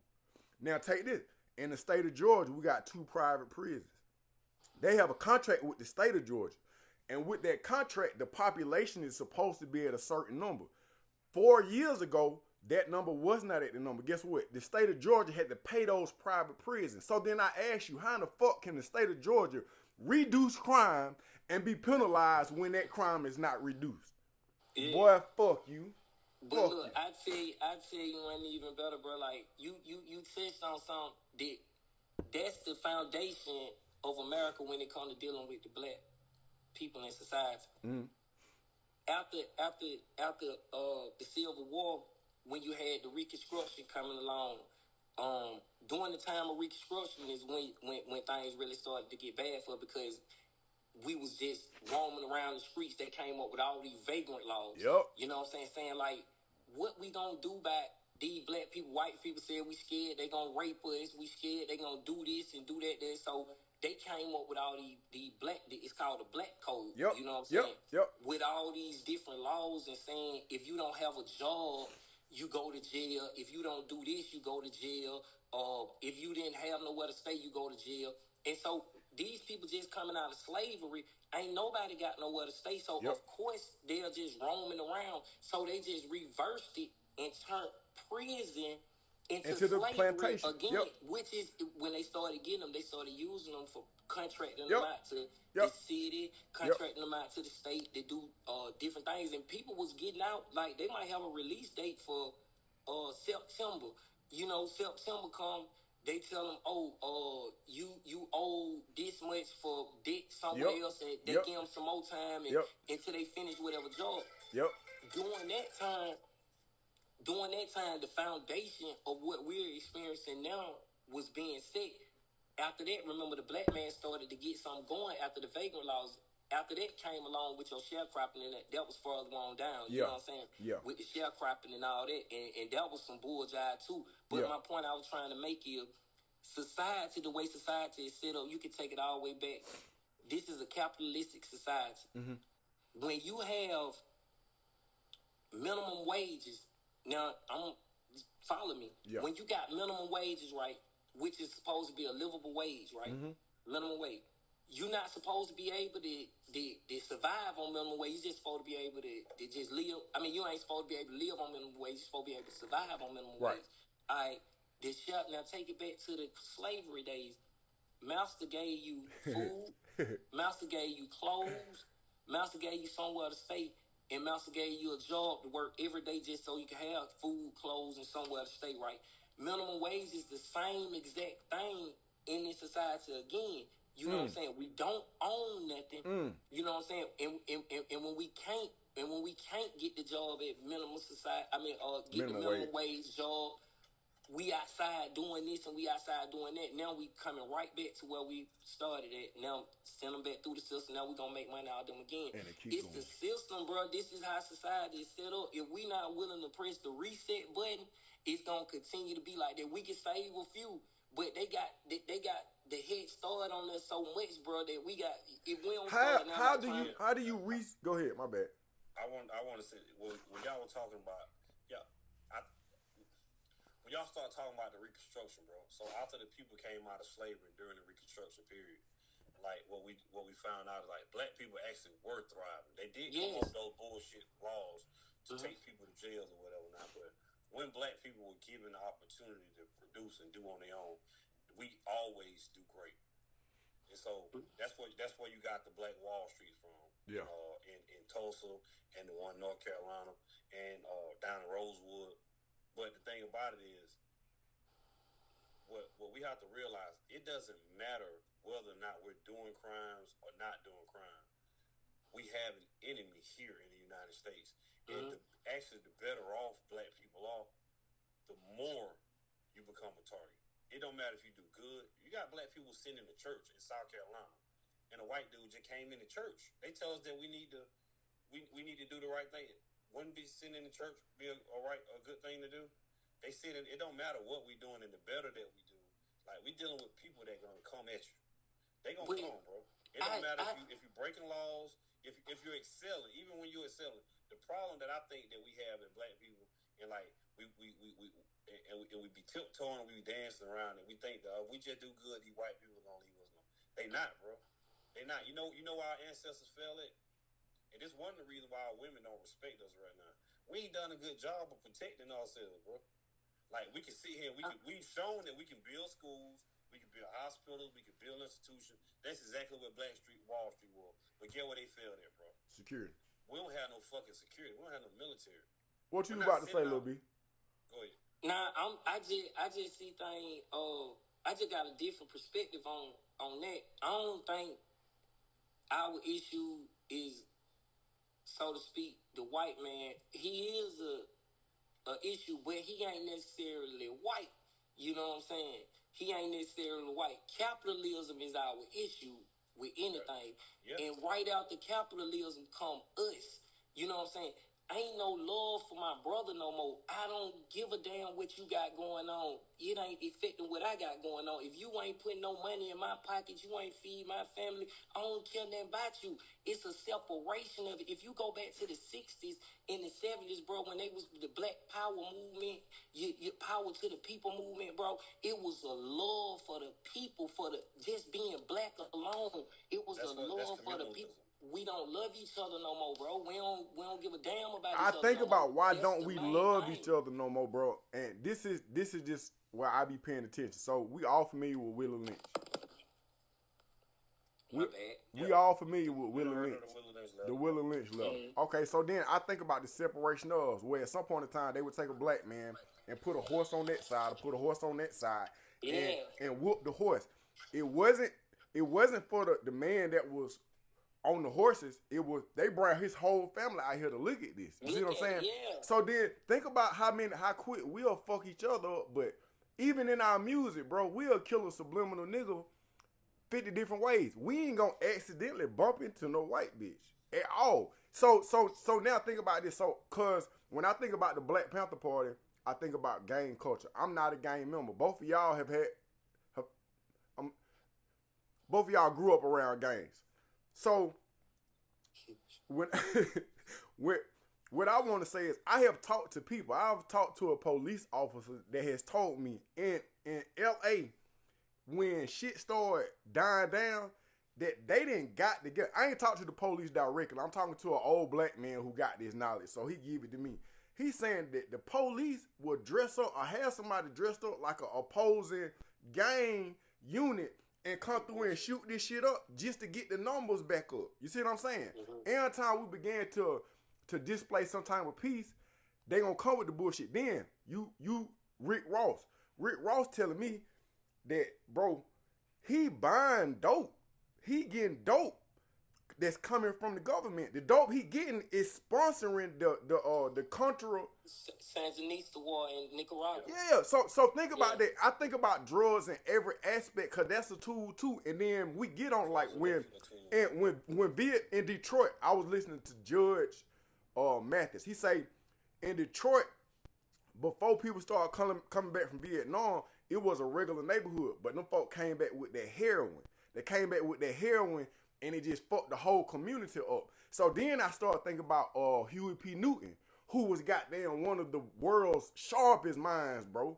Now take this. In the state of Georgia, we got 2 private prisons. They have a contract with the state of Georgia. And with that contract, the population is supposed to be at a certain number. 4 years ago, that number was not at the number. Guess what? The state of Georgia had to pay those private prisons. So then I ask you, how in the fuck can the state of Georgia reduce crime and be penalized when that crime is not reduced? Yeah. Boy, fuck you. But look, I tell you one even better, bro. Like you touched on something that's the foundation of America when it comes to dealing with the black people in society. After the Civil War, when you had the Reconstruction coming along, during the time of Reconstruction is when things really started to get bad for, because we was just roaming around the streets. They came up with all these vagrant laws. Yep. You know what I'm saying? Saying like, what we gonna do about these black people? White people said we scared they gonna rape us. We scared they gonna do this and do that. So they came up with all these black. It's called the Black Code. Yep. You know what I'm saying? Yep. With all these different laws and saying if you don't have a job, you go to jail. If you don't do this, you go to jail. If you didn't have nowhere to stay, you go to jail. And so these people just coming out of slavery, ain't nobody got nowhere to stay. So of course they're just roaming around. So they just reversed it and turned prison into the slavery plantation again. Which is when they started getting them, they started using them for contracting them out to the city, contracting them out to the state to do different things. And people was getting out, like they might have a release date for September. You know, September come. They tell them, you owe this much for debt somewhere else, and they give them some more time until they finish whatever job. During that time, the foundation of what we're experiencing now was being set. After that, remember, the black man started to get something going after the vagrant laws. After that came along with your sharecropping, and that was further on down. You know what I'm saying? Yeah. With the sharecropping and all that, and that was some bulljive too. But my point I was trying to make is, society, the way society is set up, you can take it all the way back. This is a capitalistic society. When you have minimum wages, now follow me. When you got minimum wages, right, which is supposed to be a livable wage, right? Minimum wage. You're not supposed to be able to survive on minimum wage. You're just supposed to be able to just live. I mean, you ain't supposed to be able to live on minimum wage. You're supposed to be able to survive on minimum wage. All right. Now take it back to the slavery days. Master gave you food. Master gave you clothes. Master gave you somewhere to stay. And master gave you a job to work every day just so you can have food, clothes, and somewhere to stay, right? Minimum wage is the same exact thing in this society again. You know what I'm saying? We don't own nothing. You know what I'm saying? And when we can't get the job at minimum society, get the minimum wage job, we outside doing this and we outside doing that. Now we coming right back to where we started at. Now send them back through the system. Now we gonna make money out of them again. It's going. The system, bro. This is how society is set up. If we not willing to press the reset button, it's gonna continue to be like that. We can save a few, but they got the head start on us so much, bro, that we got. If we don't start now, how do you go ahead? My bad. I want to say when y'all were talking about when y'all start talking about the Reconstruction, bro. So after the people came out of slavery during the Reconstruction period, like what we found out is like black people actually were thriving. They did come up with those bullshit laws to take people to jail or whatever now, but when black people were given the opportunity to produce and do on their own, we always do great. And so that's where you got the Black Wall Street from. In Tulsa and the one in North Carolina and down in Rosewood. But the thing about it is, what we have to realize, it doesn't matter whether or not we're doing crimes or not doing crime. We have an enemy here in the United States. And the better off black people are, the more you become a target. it don't matter if you do good. You got black people sitting in the church in South Carolina, and a white dude just came in the church. They tell us that we need to do the right thing. Wouldn't be sitting in the church be a good thing to do? They said it don't matter what we doing and the better that we do. Like, we dealing with people that gonna come at you. They gonna come, bro. It don't matter if you breaking laws, if you're excelling, even when you're excelling. The problem that I think that we have in black people, and like we be tiptoeing, we be dancing around, and we think that we just do good, these white people are gonna leave us alone. They not, bro. They not. You know why our ancestors fell at? And this one of the reasons why our women don't respect us right now. We ain't done a good job of protecting ourselves, bro. Like, we can sit here, we've shown that we can build schools, we can build hospitals, we can build institutions. That's exactly what Wall Street was. But get where they failed at, bro. Security. We don't have no fucking security. We don't have no military. What you about to say, Lil B? Go ahead. Nah, I just see things. I just got a different perspective on that. I don't think our issue is, so to speak, the white man. He is a issue, but he ain't necessarily white. You know what I'm saying? He ain't necessarily white. Capitalism is our issue with anything. Yep. And right after capitalism come us. You know what I'm saying? Ain't no love for my brother no more. I don't give a damn what you got going on. It ain't affecting what I got going on. If you ain't putting no money in my pocket, you ain't feed my family, I don't care nothing about you. It's a separation of it. If you go back to the 60s and the 70s, bro, when they was the Black Power movement, your power to the people movement, bro, it was a love for the people, for the just being black alone. It was love for the people. We don't love each other no more, bro. We don't give a damn about each other. I think about why don't we love each other no more, bro. And this is just where I be paying attention. So we all familiar with Willie Lynch. We all familiar with Willie Lynch. The Willie Lynch level. Mm-hmm. Okay, so then I think about the separation of, where at some point in time they would take a black man and put a horse on that side or put a horse on that side and whoop the horse. It wasn't for the man that was on the horses. It was, they brought his whole family out here to look at this. You see what I'm saying? Yeah. So then think about how quick we'll fuck each other up. But even in our music, bro, we'll kill a subliminal nigga 50 different ways. We ain't gonna accidentally bump into no white bitch at all. So now think about this. So, cause when I think about the Black Panther Party, I think about gang culture. I'm not a gang member. Both of y'all both of y'all grew up around gangs. So when what I want to say is, I have talked to people. I've talked to a police officer that has told me in LA, when shit started dying down, that they didn't got together. I ain't talked to the police directly. I'm talking to an old black man who got this knowledge, so he gave it to me. He's saying that the police will dress up or have somebody dressed up like an opposing gang unit and come through and shoot this shit up just to get the numbers back up. You see what I'm saying? Mm-hmm. Every time we began to display some type of peace, they gonna come with the bullshit. Then you Rick Ross telling me that, bro, he buying dope. He getting dope that's coming from the government. The dope he getting is sponsoring the Contra Sandinista war in Nicaragua. Yeah, so think about that. I think about drugs in every aspect, cause that's a tool too. And then we get on like when in Detroit, I was listening to Judge Mathis. He say in Detroit, before people started coming back from Vietnam, it was a regular neighborhood, but them folk came back with that heroin. They came back with that heroin, and it just fucked the whole community up. So then I started thinking about Huey P. Newton, who was goddamn one of the world's sharpest minds, bro,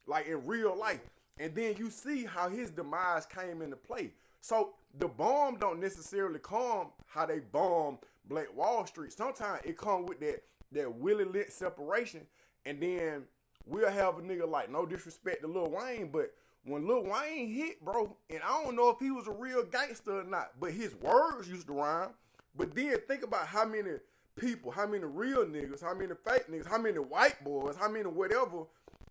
like in real life. And then you see how his demise came into play. So the bomb don't necessarily come how they bomb Black Wall Street. Sometimes it come with that Willie Lynch separation, and then we'll have a nigga like, no disrespect to Lil Wayne, but when Lil Wayne hit, bro, and I don't know if he was a real gangster or not, but his words used to rhyme. But then think about how many people, how many real niggas, how many fake niggas, how many white boys, how many whatever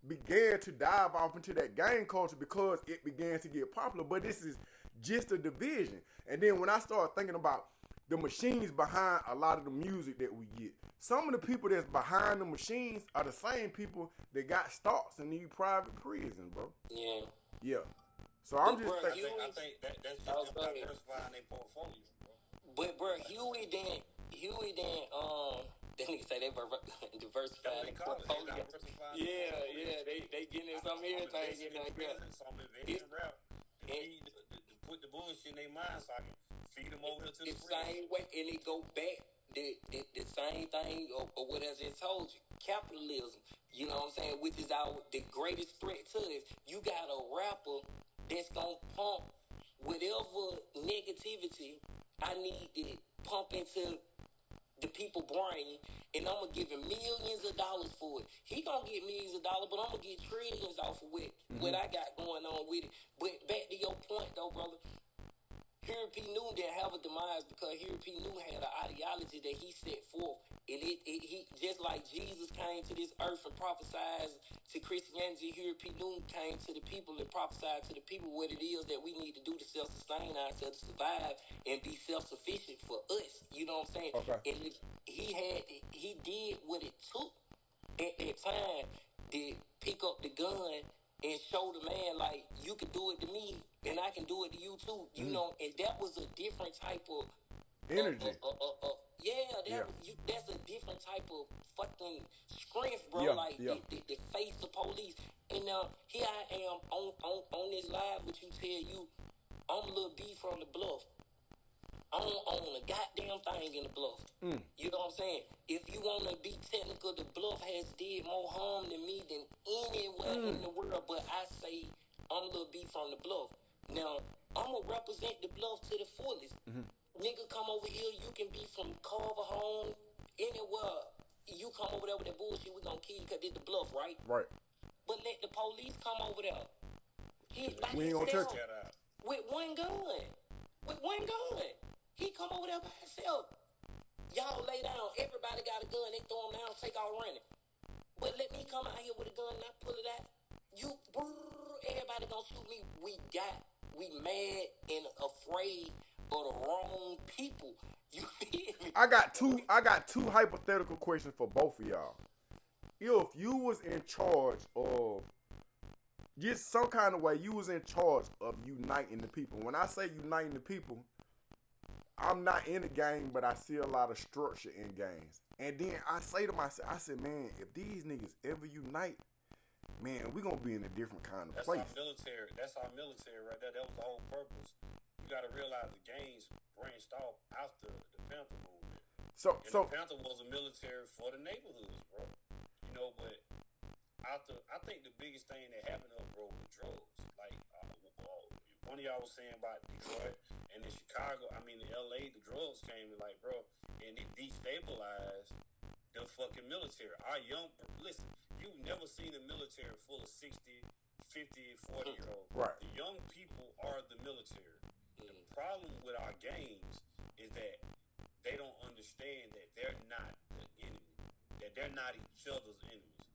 began to dive off into that gang culture because it began to get popular. But this is just a division. And then when I started thinking about the machines behind a lot of the music that we get. Some of the people that's behind the machines are the same people that got stocks in these private prisons, bro. Yeah. Yeah. So I'm just I think that's just diversifying their portfolio, bro. But bro, Huey then that nigga say they diversifying their portfolio. Yeah, they getting in some everything in there. Some investing in rap. To put the bullshit in their mind so I can feed them over to the same way, and it go back the same thing or what I just told you. Capitalism, you know what I'm saying, which is the greatest threat to us. You got a rapper that's gonna pump whatever negativity I need to pump into the people brain, and I'm gonna give him millions of dollars for it. He gonna get millions of dollars, but I'm gonna get trillions off of what I got going on with it. But back to your point though, brother, Harry P. Newton didn't have a demise because Harry P. Newton had an ideology that he set forth. And he just like Jesus came to this earth and prophesied to Christianity, Harry P. Newton came to the people and prophesied to the people what it is that we need to do to self-sustain ourselves, to survive and be self-sufficient for us. You know what I'm saying? Okay. And he did what it took at that time to pick up the gun and show the man, like, you can do it to me, and I can do it to you, too. You know, and that was a different type of... energy. That's a different type of fucking strength, bro. To face the police. And now, here I am on this live with you, tell you, I'm Lil B from the Bluff. I don't own a goddamn thing in the Bluff. You know what I'm saying? If you want to be technical, the Bluff has did more harm to me than anywhere in the world. But I say I'm Lil B from the Bluff. Now, I'm going to represent the Bluff to the fullest. Nigga, come over here. You can be from Carver Home, anywhere. You come over there with that bullshit, we going to kill you because it's the Bluff, right? Right. But let the police come over there. We ain't going to touch it. With one gun. He come over there by himself. Y'all lay down. Everybody got a gun. They throw them down, take off running. But let me come out here with a gun and I pull it out. Everybody gonna shoot me. We mad and afraid of the wrong people. You feel me? I got two hypothetical questions for both of y'all. If you was in charge of just some kind of way, you was in charge of uniting the people. When I say uniting the people, I'm not in the gang, but I see a lot of structure in gangs. And then I say to myself, I said, man, if these niggas ever unite, man, we gonna be in a different kind of place. That's our military right there. That was the whole purpose. You gotta realize the gangs branched off after the Panther movement. So the Panther was a military for the neighborhoods, bro. You know, but I think the biggest thing that happened up, bro, was drugs. Like one of y'all was saying about Detroit and in Chicago, in LA, the drugs came and and it destabilized the fucking military. Listen, you've never seen a military full of 60, 50, 40-year-olds. Right. The young people are the military. The problem with our gangs is that they don't understand that they're not the enemy, that they're not each other's enemies.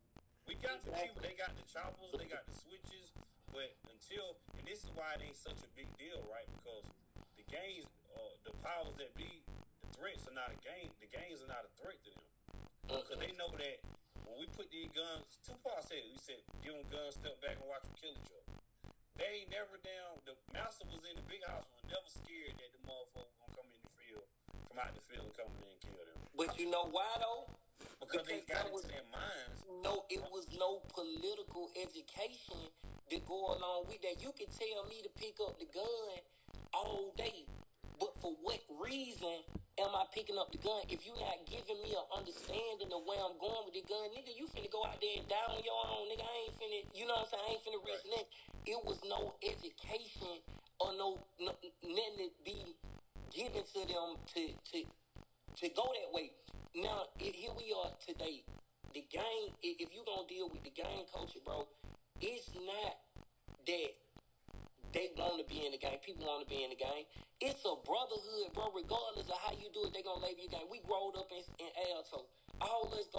We got the people, they got the choppers, they got the switches, but and this is why it ain't such a big deal, right? Because the gangs, the powers that be, the threats are not a gang. The gangs are not a threat to them. Because they know that when we put these guns, Tupac said, we said, give them guns, step back and watch them kill each other. They ain't never down. The master was in the big house, was never scared that the motherfucker gonna come in the field, come out the field and come in and kill them. But you know why though? Because they got it in their minds. No, it was no political education to go along with that. You can tell me to pick up the gun all day, but for what reason am I picking up the gun? If you're not giving me an understanding of where I'm going with the gun, nigga, you finna go out there and die on your own, nigga. I ain't finna, you know what I'm saying? I ain't finna risk nothing. It was no education or nothing to be given to them to go that way. Now, here we are today. The gang, if you gonna deal with the gang culture, bro, it's not that they want to be in the gang. People want to be in the gang. It's a brotherhood, bro. Regardless of how you do it, they gonna label you gang. We growed up in Alto. All us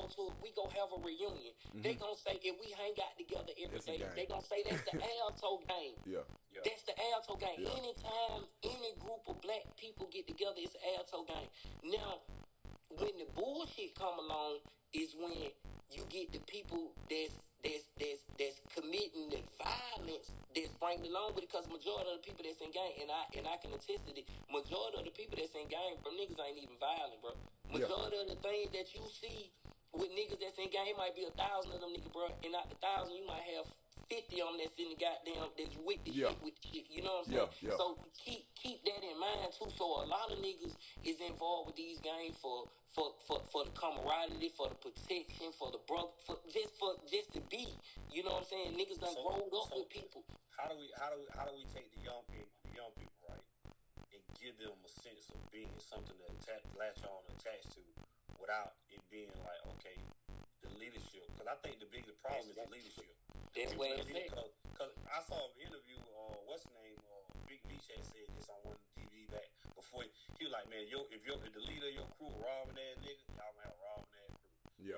we go have a reunion. They gonna say if we hang out together every day, they gonna say that's the Alto gang. Yeah. That's the Alto gang. Yeah. Anytime any group of black people get together. It's an alto gang. Now, when the bullshit come along is when you get the people that's committing the violence that's bringing along with it, because majority of the people that's in gang, and I can attest to it, majority of the people that's in gang, bro, niggas ain't even violent, bro. Majority of the things that you see with niggas that's in gang, might be 1,000 of them niggas, bro, and out the 1,000 you might have 50 of them that's in the goddamn, that's with the shit, you know what I'm saying? So keep that in mind too. So a lot of niggas is involved with these games for the camaraderie, for the protection, for the brother, just to be, you know what I'm saying? Niggas done rolled up with people. How do we take the young people, right, and give them a sense of being something to latch on and attach to, without it being like, okay, the leadership? Because I think the biggest problem is the leadership. That's where it's at. Because I saw an interview, what's the name? Big Beach had said this on one DVD back before. He was like, man, if the leader of your crew robbing that nigga, y'all gonna have robbing that crew.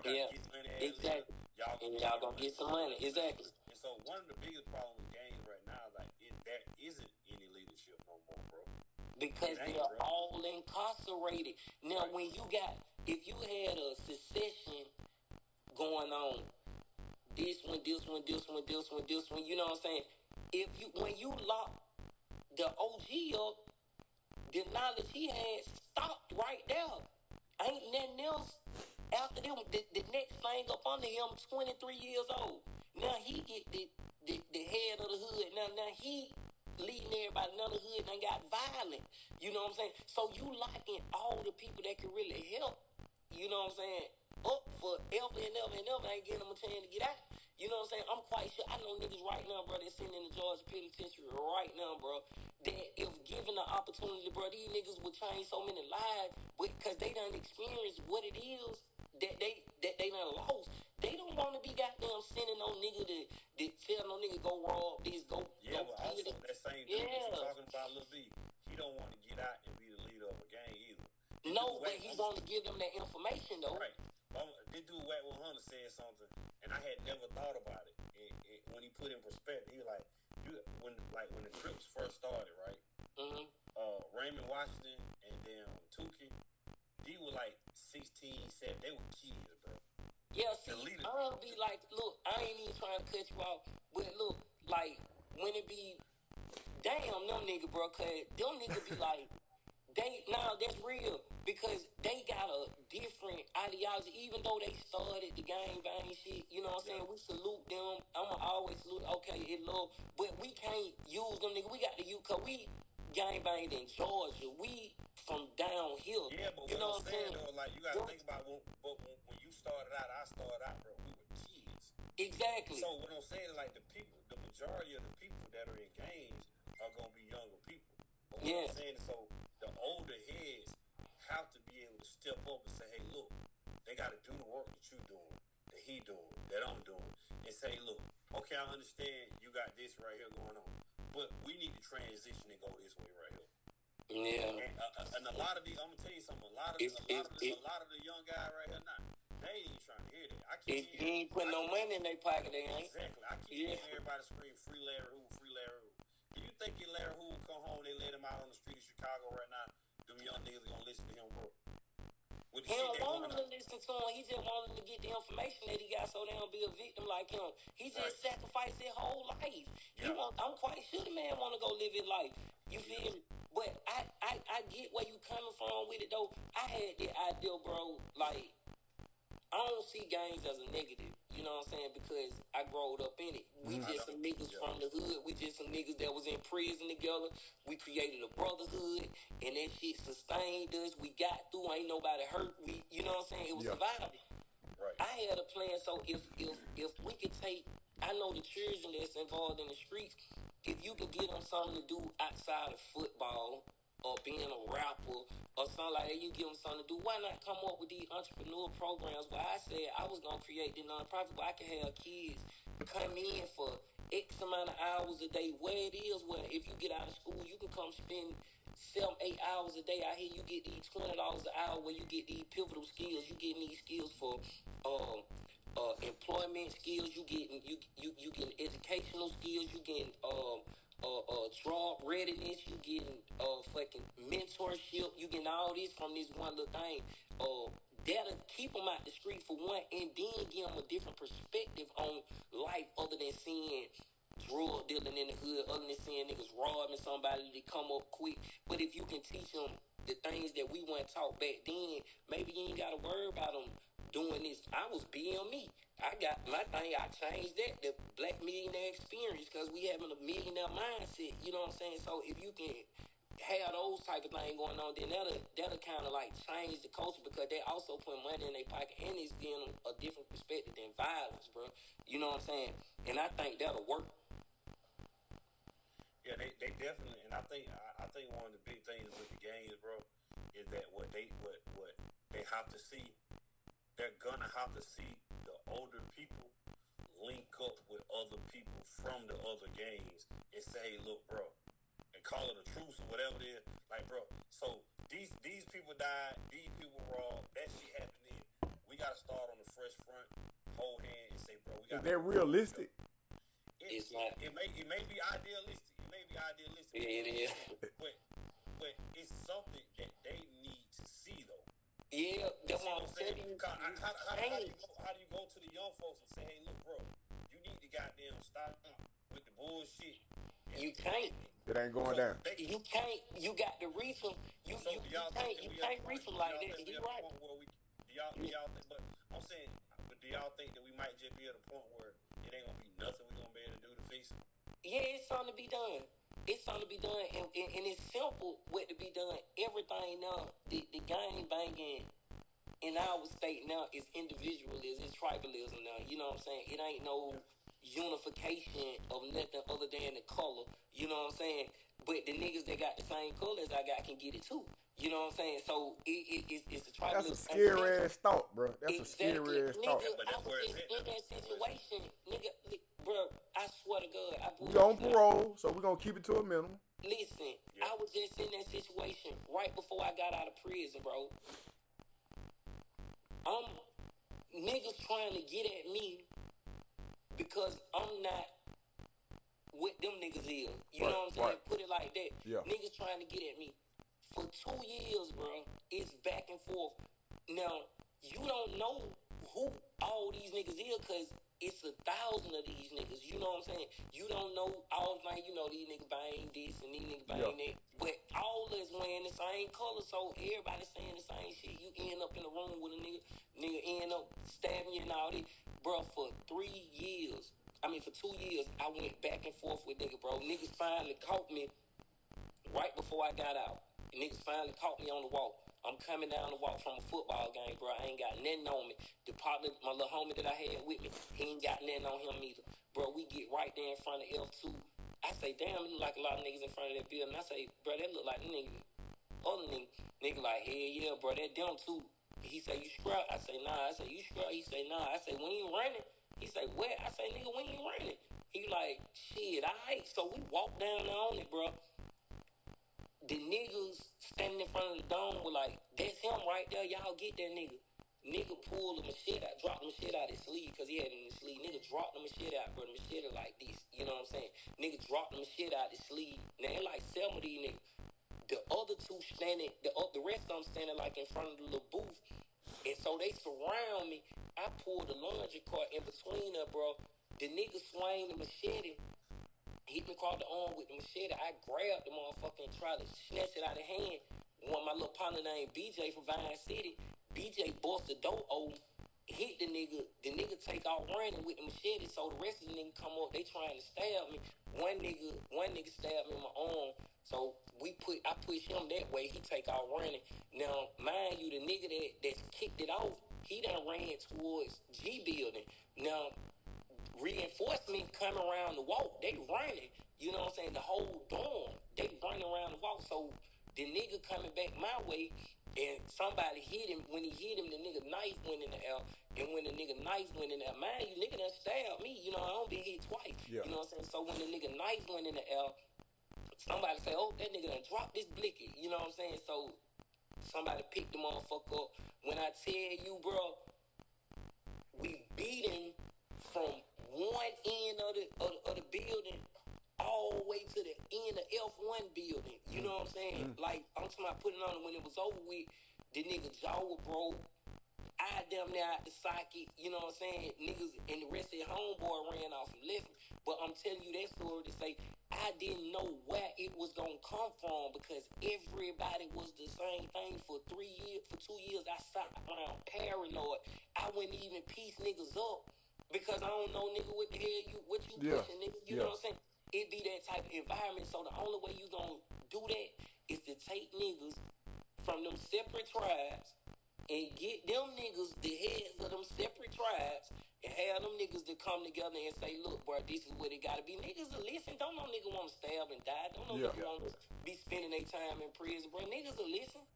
Yeah, exactly. Y'all gonna get some money, exactly. And so one of the biggest problems with games right now is like there isn't any leadership no more, bro. Because they're all incarcerated. Now, when if you had a secession going on, this one, you know what I'm saying? When you lock the OG up, the knowledge he had stopped right there. Ain't nothing else after them. The next thing up under him, 23 years old. Now he get the head of the hood. Now he leading everybody. Now the hood done got violent. You know what I'm saying? So you locking all the people that can really help, you know what I'm saying, up for ever and ever and ever, ain't getting them a chance to get out. You know what I'm saying? I'm quite sure. I know niggas right now, bro, that's sitting in the Georgia Penitentiary right now, bro, that if given the opportunity, bro, these niggas would change so many lives because they done experienced what it is that they done lost. They don't want to be goddamn sending no nigga to tell no nigga go rob this, go but also that same dude that you're talking about, Lil B, he don't want to get out and be the leader of a gang either. No, but he want to give them that information, though. Right. This dude, Wack 100, said something, and I had never thought about it. When he put in perspective, he was like, when the Crips first started, right? Mm-hmm. Raymond Washington and then Tukey, they were like 16, 17. They were kids, bro. Yeah, see, I'll be like, look, I ain't even trying to cut you off, but look, like, when it be, damn, them niggas, bro, cause them niggas be like, that's real, because they got a different ideology, even though they started the gang bang shit, you know what I'm saying? We salute them. I'ma always salute, okay, it love, but we can't use them niggas. We got to use, cause we gang banged in Georgia. We from down here. Yeah, but you know what I'm saying? Though, like, you gotta think about when you started out, I started out, bro, we were kids. Exactly. So what I'm saying is, like, the majority of the people that are in gangs are gonna be younger people. But what I'm saying is, so the older heads have to be able to step up and say, hey, look, they got to do the work that you're doing, that he doing, that I'm doing, and say, look, okay, I understand you got this right here going on, but we need to transition and go this way right here. Yeah. And a lot of these, I'm gonna tell you something, a lot of the young guys right here now, they ain't even trying to hear that. I keep you ain't putting no money in their pocket, they ain't. Exactly. I keep hearing everybody scream, free Larry Hoover, free Larry Hoover. Do you think if Larry Hoover come home, they let him out on the street of Chicago right now, them young niggas gonna listen to him, bro? He don't want them to listen to him. He just want them to get the information that he got so they don't be a victim like him. He just sacrificed his whole life. I'm quite sure the man want to go live his life. You feel me? But I get where you coming from with it, though. I had the idea, bro, like, I don't see gangs as a negative, you know what I'm saying? Because I growed up in it. We just some niggas from the hood. We just some niggas that was in prison together. We created a brotherhood, and that shit sustained us. We got through. Ain't nobody hurt. You know what I'm saying? It was survival. Right. I had a plan. So if we could take, I know the children that's involved in the streets, if you could get them something to do outside of football, or being a rapper, or something like that, you give them something to do. Why not come up with these entrepreneur programs where I said I was going to create the nonprofit where I can have kids come in for X amount of hours a day, where it is where if you get out of school, you can come spend 7-8 hours a day out here. You get these $20 an hour where you get these pivotal skills. You getting these skills for employment skills. You getting educational skills. You getting job readiness, you getting fucking mentorship, you getting all this from this one little thing. That'll keep them out the street for one, and then give them a different perspective on life other than seeing drug dealing in the hood, other than seeing niggas robbing somebody to come up quick. But if you can teach them the things that we weren't taught back then, maybe you ain't got to worry about them doing this. I was being me. I got my thing. I changed that, the Black millionaire experience, because we having a millionaire mindset. You know what I'm saying? So if you can have those type of things going on, then that'll kind of like change the culture, because they also put money in their pocket, and it's giving them a different perspective than violence, bro. You know what I'm saying? And I think that'll work. Yeah, they definitely, and I think one of the big things with the games, bro, is that what they have to see, they're gonna have to see the older people link up with other people from the other games and say, hey, look, bro, and call it a truce or whatever it is. Like, bro, so these people died, these people robbed, that shit happened. We gotta start on the fresh front, hold hand, and say, bro, we got. Is that realistic? It's not. It may be idealistic. Yeah, it is. But it's something that they need to see, though. Yeah, that's what I'm saying. How do you go to the young folks and say, hey, look, bro, you need to goddamn stop with the bullshit? You can't. It ain't going down. You can't. You got to reach them. You can't reach them like that. You're right. But I'm saying, do y'all think that we might just be at a point where it ain't gonna be nothing we gonna be able to do to fix it? Yeah, it's something to be done. It's something to be done, and it's simple what to be done. Everything now, the gang banging in our state now is individualism, it's tribalism now. You know what I'm saying? It ain't no unification of nothing other than the color. You know what I'm saying? But the niggas that got the same color as I got can get it too. You know what I'm saying? So it's the tribalism. That's a scary ass thought, bro. That's exactly. a scary ass thought. Nigga, I was in that situation, nigga. Bro, I swear to God, we on parole, so we're gonna keep it to a minimum. Listen, I was just in that situation right before I got out of prison, bro. Niggas trying to get at me because I'm not what them niggas is. You know what I'm saying? Right. Put it like that. Yeah. Niggas trying to get at me. For 2 years, bro, it's back and forth. Now, you don't know who all these niggas is, because it's 1,000 of these niggas. You know what I'm saying? You don't know all like, you know, these niggas buying this and these niggas buying that. But all of us wearing the same color, so everybody saying the same shit. You end up in the room with a nigga end up stabbing you and all that. Bro, for 2 years, I went back and forth with niggas, bro. Niggas finally caught me right before I got out. Niggas finally caught me on the walk. I'm coming down the walk from a football game, bro. I ain't got nothing on me. The partner, my little homie that I had with me, he ain't got nothing on him either. Bro, we get right there in front of F2. I say, damn, it look like a lot of niggas in front of that building. I say, bro, that look like nigga. Other nigga like, hell yeah, bro, that them too. He say, you scrub? I say, nah. I say, you scrub? He say, nah. I say, we ain't running. He say, what? I say, nigga, we ain't running. He like, shit, all right. So we walk down on it, bro. The niggas standing in front of the dome were like, that's him right there. Y'all get that nigga. Nigga pulled the machete out, dropped the machete out his sleeve, because he had it in his sleeve. Nigga dropped the machete out, bro. The machete like this. You know what I'm saying? Nigga dropped the machete out his sleeve. Now, they like 7 of these niggas. The other two standing, the rest of them standing like in front of the little booth. And so they surround me. I pulled the laundry cart in between them, bro. The nigga swang the machete, hit me across the arm with the machete. I grabbed the motherfucker and tried to snatch it out of hand. One of my little partner named BJ from Vine City. BJ bust the door open, hit the nigga. The nigga take off running with the machete. So the rest of the niggas come up. They trying to stab me. One nigga stabbed me in my arm. So I push him that way. He take off running. Now, mind you, the nigga that's kicked it off, he done ran towards G building. Now, reinforcement coming around the walk, they running. You know what I'm saying? The whole dorm, they running around the walk. So the nigga coming back my way, and somebody hit him. When he hit him, the nigga knife went in the air. And when the nigga knife went in there, mind you, nigga done stabbed me. You know, I don't been hit twice. Yeah. You know what I'm saying? So when the nigga knife went in the air, somebody say, oh, that nigga done dropped this blicky. You know what I'm saying? So somebody picked the motherfucker up. When I tell you, bro, we beat him from one end of the building all the way to the end of F1 building. You know what I'm saying? Like, I'm talking about putting on it when it was over with. The nigga jaw was broke. I damn near out the socket. You know what I'm saying? Niggas and the rest of the homeboy ran off and left me. But I'm telling you that story to say I didn't know where it was gonna come from because everybody was the same thing for 3 years. For 2 years, I sat around paranoid. I wouldn't even piece niggas up because I don't know, nigga, what the hell what you pushing, nigga. You know what I'm saying? It be that type of environment. So the only way you gonna do that is to take niggas from them separate tribes and get them niggas, the heads of them separate tribes, and have them niggas to come together and say, look, bro, this is what it gotta be. Niggas will listen. Don't no nigga want to stab and die. Don't no nigga want to be spending their time in prison, bro. Niggas will listen.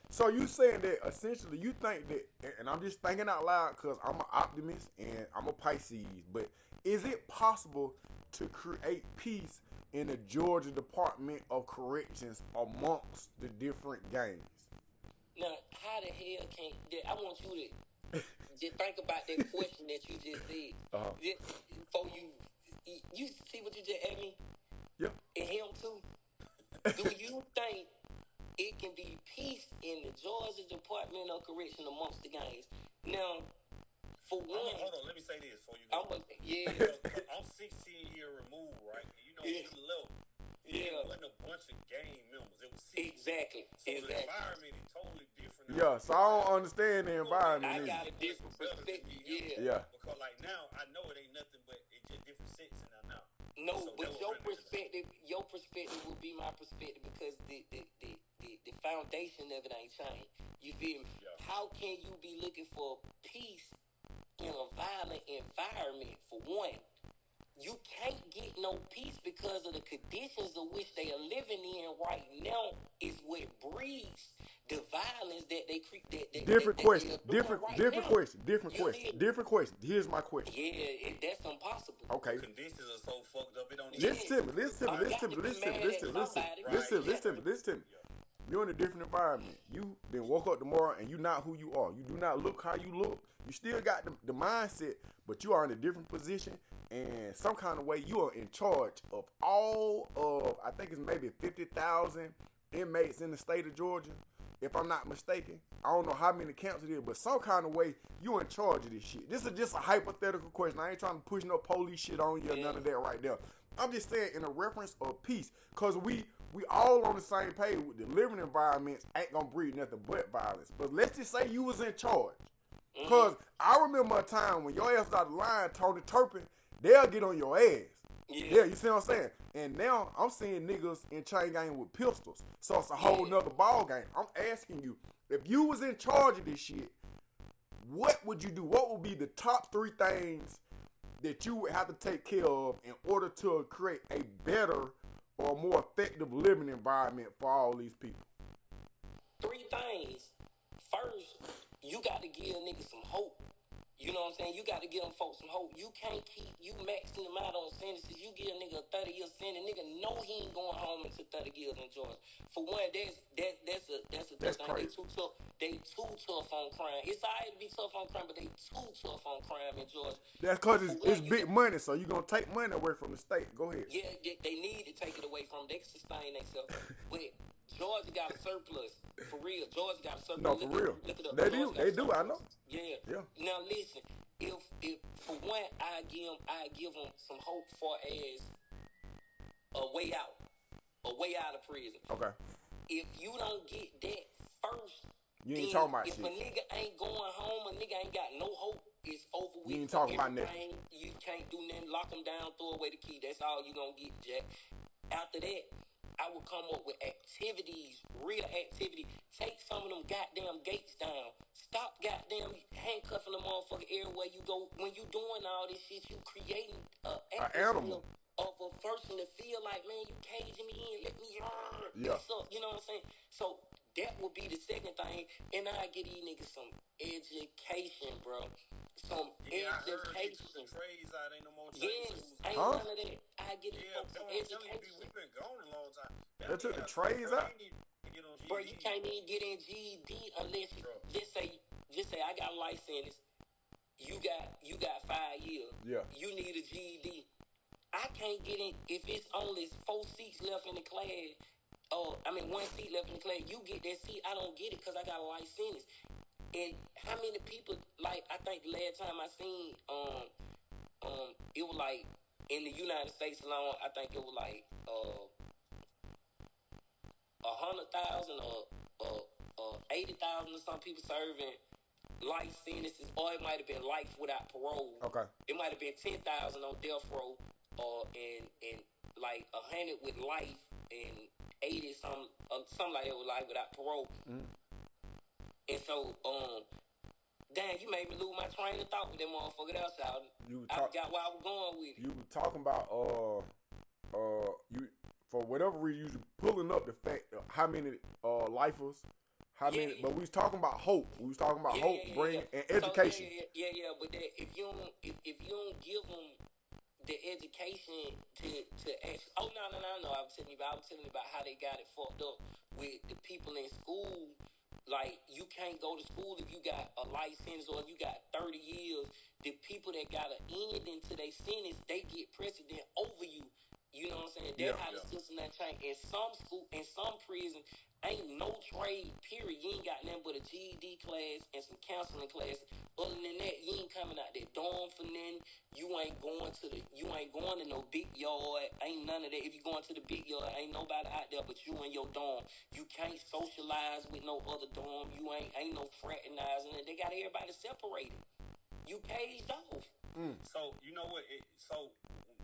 So you saying that essentially you think that, and I'm just thinking out loud because I'm an optimist and I'm a Pisces, but is it possible to create peace in the Georgia Department of Corrections amongst the different gangs? Now, how the hell can I want you to just think about that question that you just said. Before you see what you just asked me? Yeah. And him too. Do you think it can be peace in the Georgia Department of Correction amongst the gangs? Now, for one, hold on, let me say this before you go. I'm 16 years removed, right? And you know, you low. It wasn't a bunch of gang members. It was 6. Exactly. So the environment is totally different. Yeah, so I don't understand the environment. I got a different perspective. Yeah. Because like now, I know it ain't nothing but it's just different sets in there now. No, so but your perspective will be my perspective because the foundation of it ain't changed. You feel me? Yeah. How can you be looking for peace in a violent environment? For one, you can't get no peace because of the conditions of which they are living in right now is what breeds the violence that they create. Different question. Here's my question. Yeah, that's impossible. Okay. The conditions are so fucked up. It don't. Listen to me. You're in a different environment. You then woke up tomorrow and you're not who you are. You do not look how you look. You still got the mindset, but you are in a different position. And some kind of way you are in charge of all of, I think it's maybe 50,000 inmates in the state of Georgia, if I'm not mistaken. I don't know how many camps it is, but some kind of way you're in charge of this shit. This is just a hypothetical question. I ain't trying to push no police shit on you or none of that right there. I'm just saying in a reference of peace, because we all on the same page with the living environments ain't gonna breed nothing but violence. But let's just say you was in charge. Because I remember a time when your ass was out of line, Tony Turpin, they'll get on your ass. Yeah, you see what I'm saying? And now I'm seeing niggas in chain gang with pistols. So it's a whole nother ball game. I'm asking you, if you was in charge of this shit, what would you do? What would be the top 3 things that you would have to take care of in order to create a better or more effective living environment for all these people? 3 things. First, you got to give a nigga some hope. You know what I'm saying? You got to give them folks some hope. You can't keep you maxing them out on sentences. You give a nigga a 30-year sentence, nigga know he ain't going home until 30 years in Georgia. For one, that's crazy. They too tough on crime. It's alright to be tough on crime, but they too tough on crime in Georgia. That's because it's big money, so you're going to take money away from the state. Go ahead. Yeah, they need to take it away from them. They can sustain themselves. But Georgia got a surplus. For real. Georgia got a surplus. No, for real. Look it up. They do, I know. Yeah. Now listen, if for one, I give them some hope for as a way out of prison. Okay. If you don't get that first, you ain't talking about if shit. If a nigga ain't going home, a nigga ain't got no hope. It's over with. You ain't talking about nothing. You can't do nothing. Lock them down. Throw away the key. That's all you gonna get, Jack. After that, I would come up with activities, real activity. Take some of them goddamn gates down. Stop goddamn handcuffing the motherfucker everywhere you go. When you doing all this shit, you creating an animal of a person to feel like, man, you caging me in, let me yeah. Up. You know what I'm saying? So that would be the second thing. And I get these niggas some education, bro. Some education. Trades out, ain't no more trades. Ain't none of that. I get it some education. We've been gone a long time. They took the trades out. Bro, you can't even get in GED unless you just say I got a license. You got 5 years. Yeah. You need a GED. I can't get in if it's only 4 seats left in the class. One seat left in the class. You get that seat. I don't get it because I got a life sentence. And how many people? Like I think the last time I seen it was like in the United States alone. I think it was like 100,000 or 80,000 or some people serving life sentences, or it might have been life without parole. Okay. It might have been 10,000 on death row, and like 100 with life and 80 something like that with life without parole. Mm-hmm. And so damn, you made me lose my train of thought with that motherfucker else out. I forgot where I was going with it. You were talking about you for whatever reason you pulling up the fact of how many lifers. How many? But we was talking about hope. We was talking about hope, brain, and education. So, but that if you don't give them the education to actually, no. I was telling you about how they got it fucked up with the people in school. Like you can't go to school if you got a license or if you got 30 years. The people that got an end into their sentence, they get precedent over you. You know what I'm saying? That's how the system that changed. In some school, in some prison, ain't no trade, period. You ain't got nothing but a GED class and some counseling classes. Other than that, you ain't coming out that dorm for nothing. You ain't going to no big yard. Ain't none of that. If you going to the big yard, ain't nobody out there but you and your dorm. You can't socialize with no other dorm. You ain't no fraternizing. They got everybody separated. You caged off. So you know what? So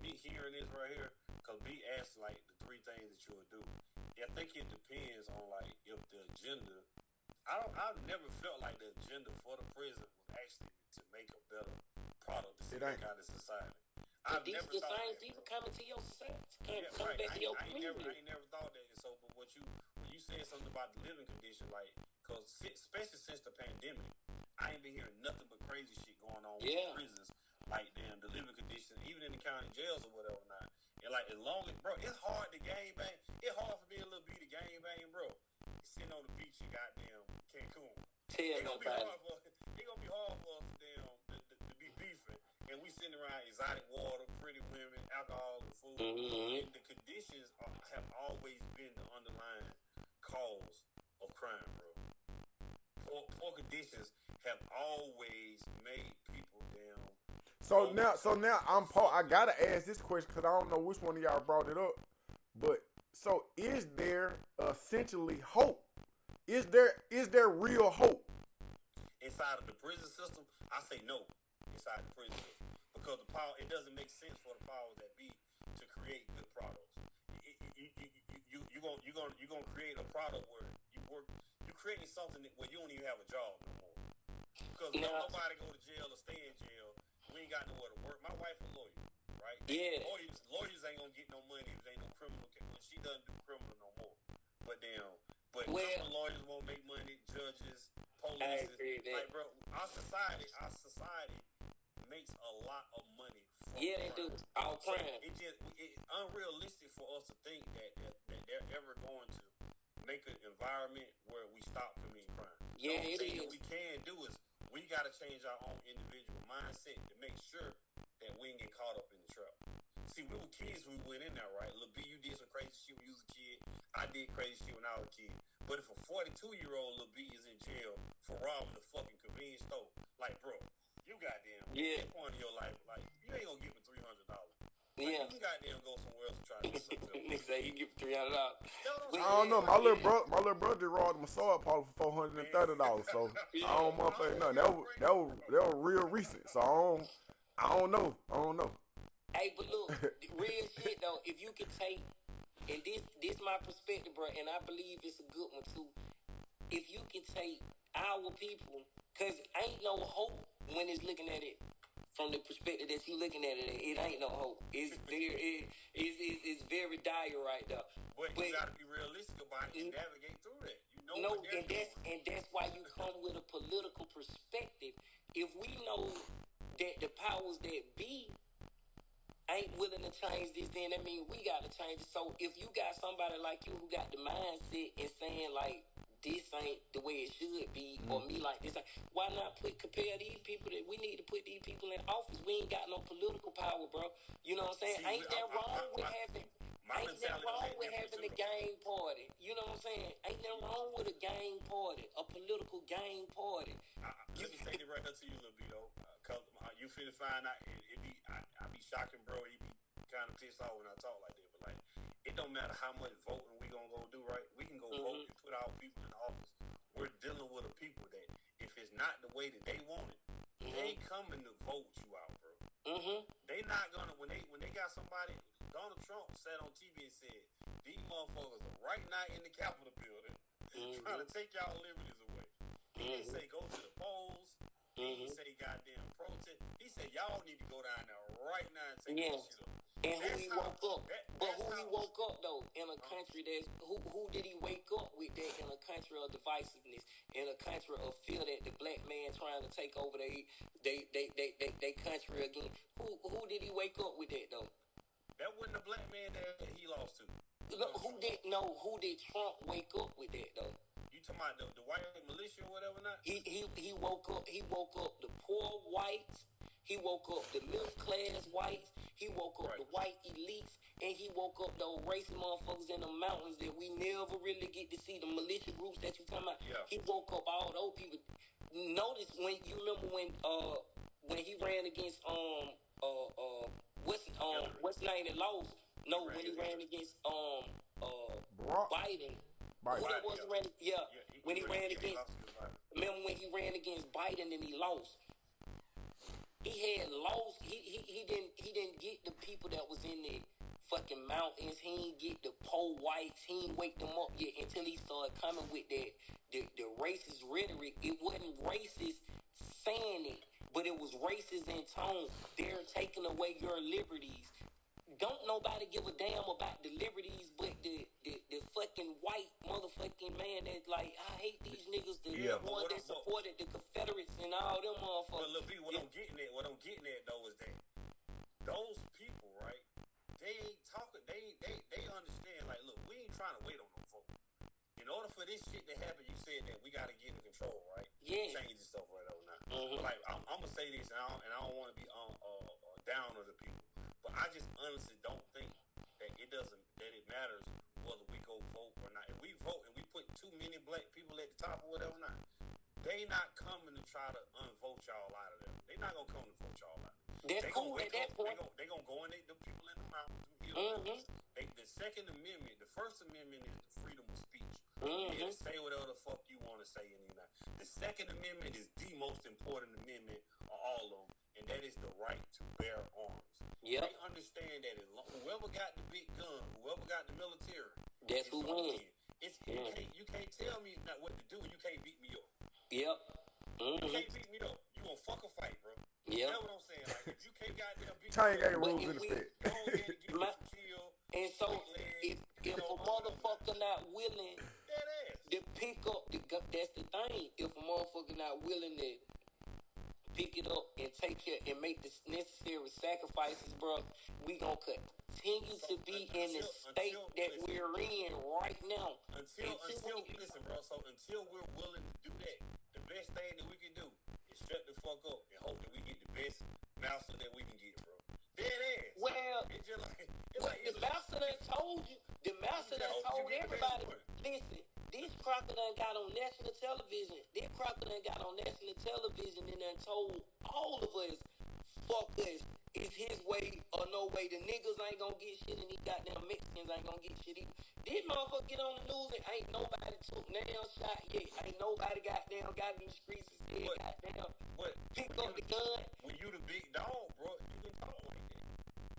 me hearing this right here, because B asked like the 3 things that you would do. I think it depends on like if the agenda. I've never felt like the agenda for the prison was actually to make a better product to make out of society. I've never the thought same that. people coming to your society, Right. back to your community. I ain't never thought that. And so, but when you said something about the living condition, like, because especially since the pandemic, I ain't been hearing nothing but crazy shit going on with prisons. Like, damn, the living conditions, even in the county jails or whatever now. And like, as long as, bro, it's hard to gang bang. It's hard for me a little bit to gang bang, bro. Sitting on the beach in goddamn Cancun. It's gonna be hard for us to be beefing. And we sitting around exotic water, pretty women, alcohol, and food. And the conditions have always been the underlying cause of crime, bro. Poor conditions have always made people damn. So now I gotta ask this question because I don't know which one of y'all brought it up. But so is there essentially hope? Is there real hope inside of the prison system? I say no. Inside the prison system, because the power, it doesn't make sense for the powers that be to create good products. You're gonna create a product where you're creating something where you don't even have a job no more. Because nobody go to jail or stay in jail. We ain't got nowhere to work. My wife a lawyer, right? Yeah. Lawyers ain't gonna get no money if they ain't no criminal. Well, she doesn't do criminal no more. But criminal lawyers won't make money. Judges, police, like, bro, our society makes a lot of money from they do. All crime. It's unrealistic for us to think that they're ever going to make an environment where we stop committing crime. Yeah, the only thing that we can do is we got to change our own individual mindset to make sure that we ain't get caught up in the trap. See, we were kids when we went in there, right? Lil B, you did some crazy shit when you was a kid. I did crazy shit when I was a kid. But if a 42-year-old Lil B is in jail for robbing a fucking convenience store, like, bro, you goddamn, at that point in your life, like, you ain't gonna give me $300. Like, you can goddamn go somewhere else and try to do something. Nigga say you give $300. I don't know. My little brother just robbed my massage parlor for $430. So I don't motherfucking know. That was real recent. So I don't know. Hey, but look, real shit though. If you could take, and this my perspective, bro, and I believe it's a good one too. If you can take our people, cause ain't no hope when it's looking at it from the perspective that you looking at it. It ain't no hope. It's very dire right now. But you gotta be realistic about it and navigate through that. You know, and that's why you come with a political perspective. If we know that the powers that be ain't willing to change this, then that means we got to change it. So if you got somebody like you who got the mindset and saying like, this ain't the way it should be, or me like this. Why not compare these people that we need to put these people in office? We ain't got no political power, bro. You know what I'm saying? Ain't that wrong with having a gang party? You know what I'm saying? Ain't that wrong with a gang party, a political gang party? Let me say it right up to you, little Bito. Cause you finna find out. I be shocking, bro. He be kind of pissed off when I talk like that, but like. It don't matter how much voting we gonna go do, right? We can go vote and put our people in office. We're dealing with a people that, if it's not the way that they want it, they ain't coming to vote you out, bro. They not gonna when they got somebody. Donald Trump sat on TV and said, "These motherfuckers are right now in the Capitol building trying to take y'all liberties away." He didn't say go to the polls. He didn't say goddamn protest. He said y'all need to go down there right now and take that shit up. And who he woke up? But who he woke up though in a country that's who did he wake up with that in a country of divisiveness, in a country of fear that the black man trying to take over they country again? Who did he wake up with that though? That wasn't the black man that he lost to. Who did Trump wake up with that though? You talking about the white militia or whatever not? He woke up the poor whites. He woke up the middle class whites. He woke up the white elites, and he woke up those racist motherfuckers in the mountains that we never really get to see. The militia groups that you talking about. Yeah. He woke up all those people. Notice when you remember when he ran against what's name that lost? No, when he ran against Biden. Who that was ran? Yeah, when he ran against. Remember when he ran against Biden and he lost? He had lost. He didn't get the people that was in the fucking mountains. He didn't get the poor whites. He didn't wake them up yet until he started coming with the racist rhetoric. It wasn't racist saying it, but it was racist in tone. They're taking away your liberties. Don't nobody give a damn about the liberties, but the fucking white motherfucking man that's like, I hate these niggas, the one that supported the Confederates and all them motherfuckers. But look, what I'm getting at though is that those people, right? They ain't talking. They understand. Like, look, we ain't trying to wait on them folks. In order for this shit to happen, you said that we got to get in control, right? Yeah. Change this stuff right over now. But like, I'm gonna say this, and I don't want to be down on the people. But I just honestly don't think that it matters whether we go vote or not. If we vote and we put too many black people at the top or whatever not, they not coming to try to unvote y'all out of there. They not gonna come to vote y'all out. That's cool at that point. They gonna go in the people in the mountains. The Second Amendment, the First Amendment is the freedom of speech. You can say whatever the fuck you want to say in the United. The Second Amendment is the most important amendment of all of them, and that is the right to bear arms. Yep. They understand that whoever got the big gun, whoever got the military, that's who wins. You can't tell me not what to do. You can't beat me up. Yep. You can't beat me up. You gonna fuck a fight, bro. Yep. That's what I'm saying. Like, if you can't goddamn beat Change ain't rules in effect. And so, if a motherfucker not willing to pick up that's the thing. If a motherfucker not willing to pick it up and take care and make the necessary sacrifices, bro, we gonna continue to be in the state that we're in right now. Listen, bro. So until we're willing to do that, the best thing that we can do is shut the fuck up and hope that we get the best master that we can get, bro. Dead ass. Well, it's just like the master done told you. The master done told everybody. Listen. This crocker done got on national television. This crocker done got on national television and done told all of us, fuck us. It's his way or no way. The niggas ain't gonna get shit and these goddamn Mexicans ain't gonna get shit either. This motherfucker get on the news and ain't nobody took nail shot yet. Ain't nobody goddamn got in the streets and said goddamn pick up the gun. When you the big dog, bro, you can talk like that.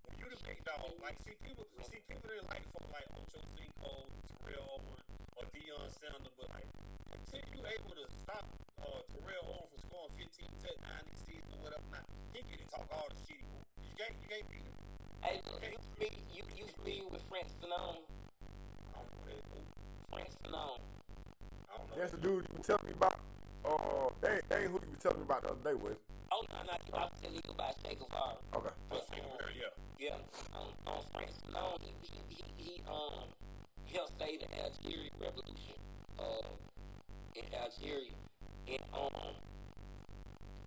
When you the big dog, like see people that like folk like Ocho Cinco, Terrell Owens, or Deion Sanders, but like until you able to stop Terrell Owens from scoring 15 touchdowns this season or whatever, not he get to talk all the shit. You can't beat him. Hey, you familiar with France Fanon? I don't know that dude. France Fanon. I don't know. That's the dude you were telling me about. They ain't who you were telling me about the other day with. Oh no, I was telling you about Che Guevara. Okay. Yeah. On France Fanon, he helped save the Algerian Revolution. in Algeria. And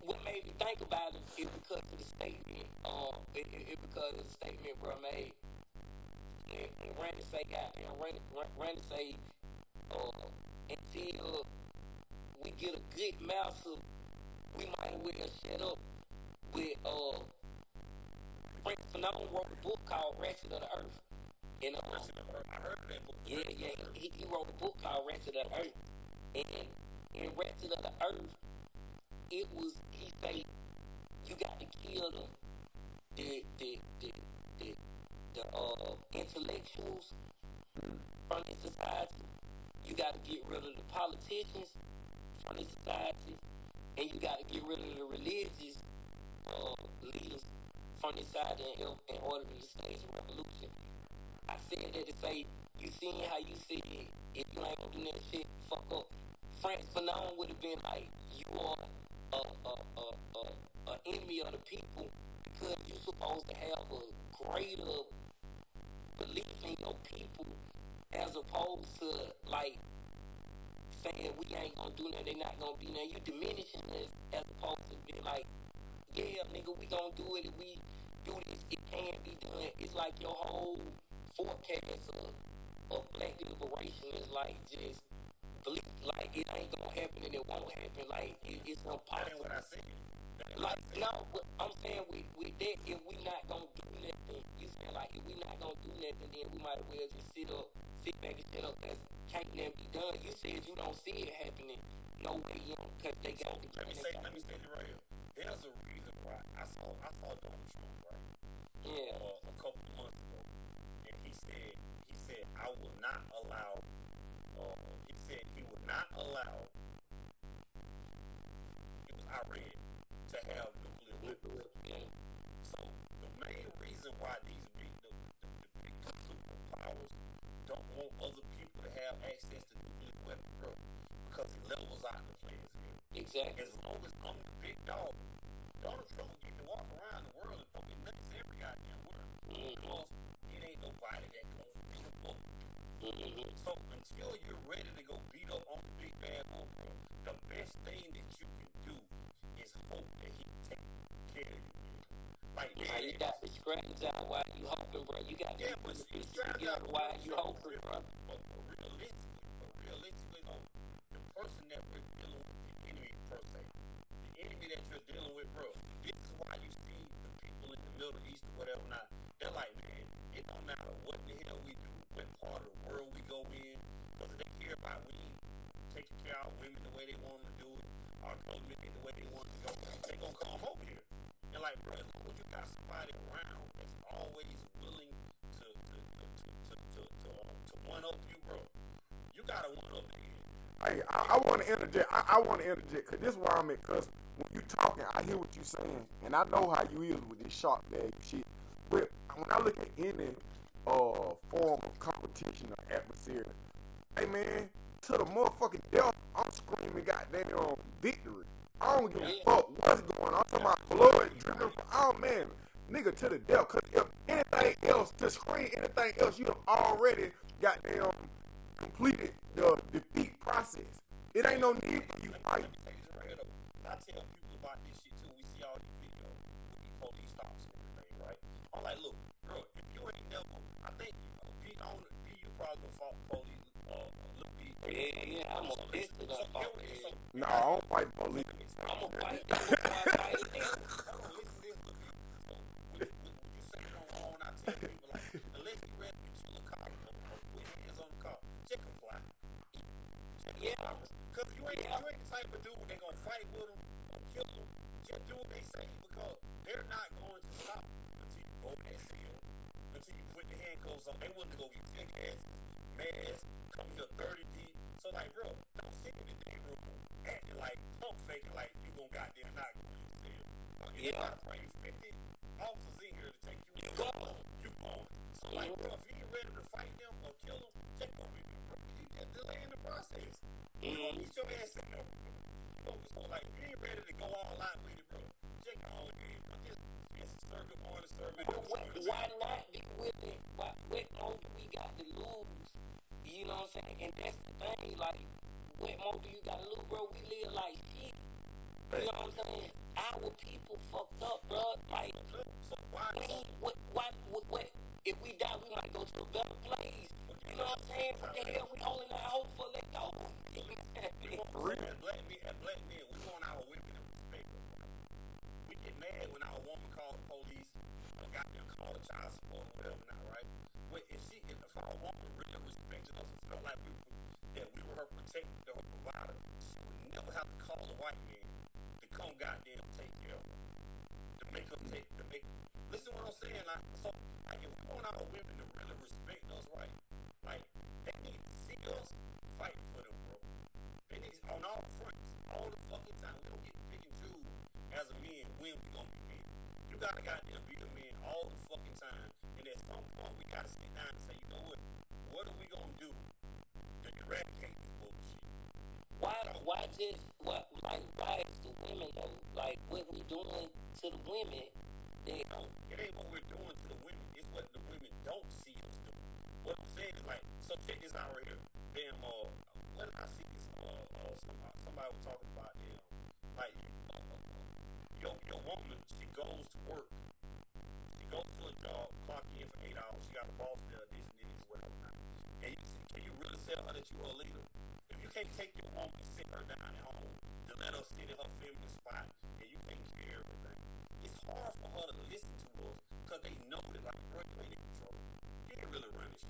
what made me think about it is because of the statement. It because of the statement bro made. And Randy say got there. Randy say until we get a good master, we might as well shut up. With Frank Fanon wrote a book called Ratchet of the Earth. And I heard that book. Yeah, he wrote a book called Ratchet of the Earth. And in Ratchet of the Earth, it was, he say, you got to kill the intellectuals from the society. You got to get rid of the politicians from the society, and you got to get rid of the religious leaders from the side in order to stage a revolution. I said that to say, you seen how you said, if you ain't gonna do that shit, fuck up. Frank Fanon would have been like, you are a enemy of the people because you're supposed to have a greater belief in your people as opposed to like saying we ain't gonna do that, they not gonna do that. You diminishing this as opposed to be like, yeah, nigga, we gonna do it. If we do this, it can be done. It's like your whole forecast of black liberation is like just believe, like it ain't gonna happen and it won't happen. Like it's impossible. What I said. Like no, but I'm saying with that, if we not gonna do nothing, you saying like if we not gonna do nothing, then we might as well just sit back and shut up. Cause can't nothing be done. You said you don't see it happening. No way, you know, cause they got to. Let me say it right here. There's a reason why I saw Donald Trump, right? Yeah. A couple of months ago, and he said I will not allow. He said he would not allow. It was Iran to have nuclear weapons. Yeah. So the main reason why these big the big superpowers don't want other people to have access to nuclear weapons, bro, because it levels out the playing field. Exactly. As long as I'm the big dog, Donald Trump get to walk around the world and fucking nuts every goddamn word. Because it ain't nobody that gonna beat him up. So until you're ready to go beat up on the big bad wolf, bro, the best thing that you can do is hope that he take care of you. Like, man, you got to strategize while you hoping, bro. You got to put the pieces together while you hoping, bro. But realistically, though, the person that we're dealing with, the enemy per se, the enemy that you're dealing with, bro, this is why you see the people in the Middle East or whatever not, they're like, man, it don't matter what the hell we do, what part of the world we go in, because they care about we taking care of our women the way they want to do it, our government the way they want to go, they gonna come over here. And like, bro, as long as you got somebody around that's always willing to one up you, bro, you gotta one up me. Hey, I want to interject. I want to interject because this is where I'm at. Because when you talking, I hear what you saying, and I know how you is with this shark bag shit. But when I look at any form of competition or atmosphere, hey man, to the motherfucking death, I'm screaming goddamn victory. I don't give a fuck what's going on. I'm talking about blood dripping. Oh man, nigga, to the death. Cause if anything else, to scream anything else, you have already goddamn completed the defeat process. It ain't no need for you fight. I tell people about this shit too. We see all these videos with these police stops and everything, right? I'm like, look, bro, if you ain't never, I think you probably gonna fight police. Yeah, I'm gonna bitch to that fuck. No, I don't fight police. I'm gonna fight them before I fight them. Hold on, listen to this. So, when you say it on, I tell people, like, unless you ready to kill a cop or put your hands on the cop, check him fly. Yeah. Because you ain't the type of dude they gonna fight with him or kill him. Just do what they say because they're not going to stop until you go in that cell, until you put the handcuffs on. They wouldn't go get thick asses, masks, come here 30 deep. So like, bro, don't sit in the damn room acting like pump faking like you gonna goddamn not go in the cell. You gotta bring 50 officers in here to take you. You going. So like, bro, if you ain't ready to fight them or kill them, check on me, bro. You just delaying the process. You gonna get your ass in there. So like, if you ain't ready to go all out with it, bro, check on me, bro. Just circuit on the circuit. Why not be with it? What more do we got to lose? You know what I'm saying? And that's the thing, like, what more do you gotta look, bro? We live like shit. You know what I'm saying? Our people fucked up, bro. Like, what? If we die, we might go to a better place. You know what I'm saying? What the hell we holding our hope for? Let go. Black men, we want our women to respect us. We get mad when our woman calls the police or got them call the child support or whatever, not right? If our woman really respected us and felt like that we were her protector, her provider, she would never have to call a white man to come goddamn take care of her. Listen what I'm saying, like, so, like, if we want our women to really respect us, right, like, they need to see us fighting for them, bro. They need on all fronts, all the fucking time. We don't get to pick and choose as a man when we gonna be men. You gotta goddamn be a man all the fucking time, and at some point we gotta sit down and say, you know what are we gonna do to eradicate this bullshit? Why is the women though? Like, what we doing to the women? It ain't what we're doing to the women. It's what the women don't see us do. What I'm saying is, like, so check this out right here. Damn, when I see this, somebody was talking about, like, your woman, she goes to work. She goes to a job, clock in for 8 hours. She got a boss there, this and this, whatever. And can you really tell her that you're a leader? If you can't take your woman and sit her down at home to let her sit in her feminine spot, and you can't care everything, it's hard for her to listen to us because they know that, like, bro, you ain't in control. You ain't really running shit.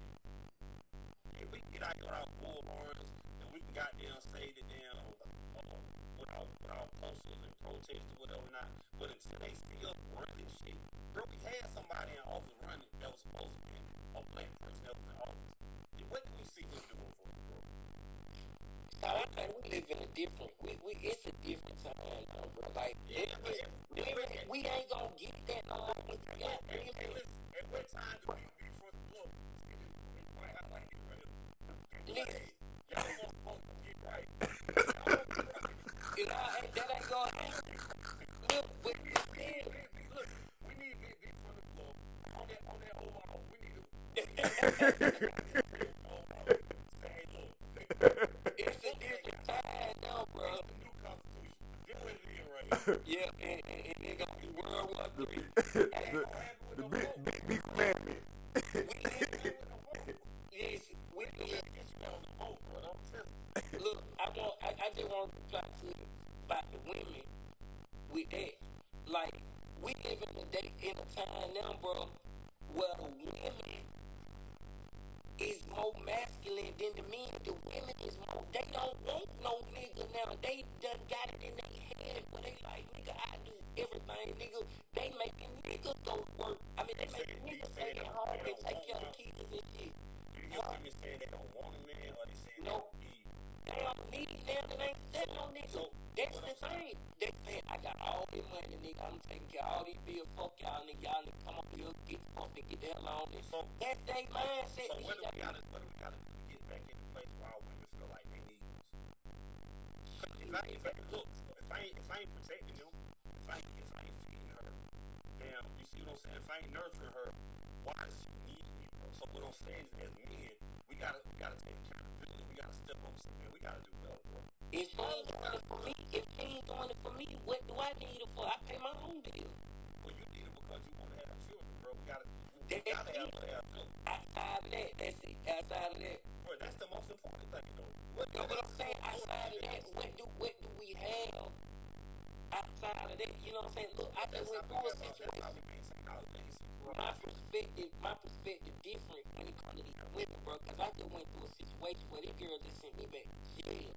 And we can get out here with our bullhorns and we can goddamn say the damn with our posters and protests or whatever not. But until they still running shit, bro, we had somebody in office running that was supposed to be a black person that was in office. And what do we see him doing for them, bro? I think we live in a different. It's a different time, bro. Like, we ain't gonna get that no more. At what time do we be for the look? I like it right here. Y'all want to get right. You know, that ain't gonna happen. Look, but you said, look, we need to be for the floor on that overall. We need to. Say, look. It's a different time now, bro. It's the new constitution. Get what it is right here. Yeah, and it gonna be World War III. The big commandment. Look, I just want to reply to about the women with that. Like, we live in a time now, bro, where the women is more masculine than the men. The women is more, they don't want no nigga now. They done got it in their head where they like, nigga, I do everything, nigga. They making niggas go to work. I mean, they making niggas stay at home and take care of kids and shit. Do you hear me saying they don't want a man or they saying no, they don't need? They don't need them. They ain't setting on niggas. So, that's the thing. They saying, I got all this money, nigga. I'm taking care of all these bills. Fuck y'all, nigga. Y'all nigga come up here, get fucked and get the hell on this. So, that's their mindset. So what do we gotta do to get back in the place where our women feel like they need us? If I ain't protecting them, if I ain't feeding her, damn, you see what I'm saying? If I ain't nurturing her, why does she need me, bro? So what I'm saying is, as men, we gotta take accountability. We gotta step up and say, man, we gotta do better, bro. If she ain't doing it for me, what do I need her for? I pay my own bill. Well, you need it because you want to have children, bro. We gotta have children. Outside of that, that's it. Outside of that, bro, that's the most important thing, you know. What I'm saying, outside of that, what do we have outside of that? You know what I'm saying? Look, I just went through a situation. My perspective different when it comes to these women, bro. Because I just went through a situation where this girl just sent me back jail.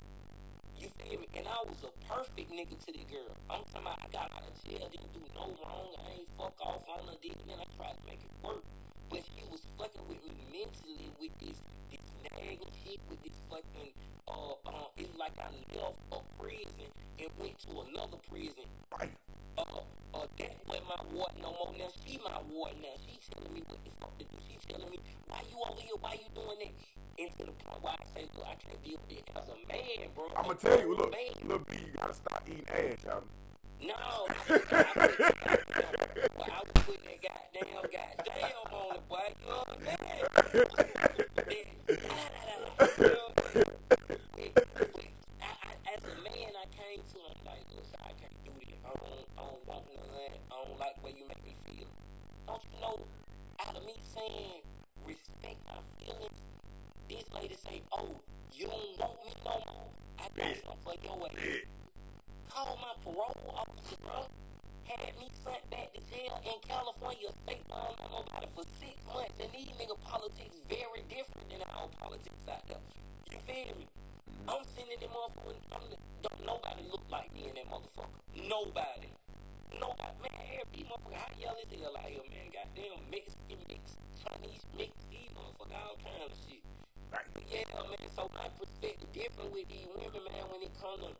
You feel me? And I was a perfect nigga to the girl. I'm talking about I got out of jail, didn't do no wrong. I ain't fuck off on her, did, and I tried to make it work. But she was fucking with me mentally with this nagging shit, with this fucking, it's like I left a prison and went to another prison. That wasn't my ward no more. Now she my ward now. She telling me what the fuck to do. She telling me, why you over here? Why you doing that? And to the point where I say, look, I can't deal with it as a man, bro. I'm gonna tell you, look, B, you gotta stop eating ass, y'all. No, I was putting that goddamn on it, boy. You know what I'm saying? it to him like, look, I can't do this. I don't want none. I don't like the way you make me feel. Don't you know, out of me saying, respect my feelings, this lady say, oh, you don't want me no more? I got something for your way. Call my parole officer, bro. Had me sent back to jail in California, state on nobody for 6 months. And these nigga politics very different than our politics out there. You feel me? I'm sending them motherfuckers. Don't nobody look like me in that motherfucker. Nobody. Man, every motherfucker, how y'all is hell out here, man? Goddamn Mexican mix, Chinese mix, these motherfuckers, all kind of shit. Right. Yeah, man, so my perspective different with these women, man, when it comes to,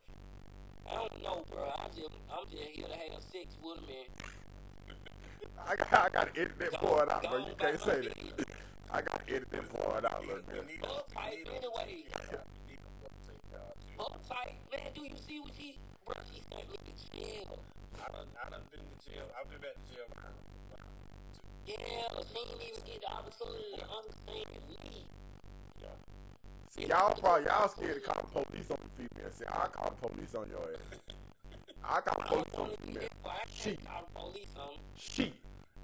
I don't know, bro. I'm just here to have sex with them, man. I gotta edit that part out, bro. You can't say that. I gotta edit that part out, look, man. Uptight, anyway. Uptight, man. Do you see what she, bro? She sent me to jail. I done been to jail. I've been back to jail. Yeah, she didn't even get the opportunity to understand me. Yeah. See, y'all scared to call the police on the female. See, I call the police on your ass. I call the police on the female. She. She.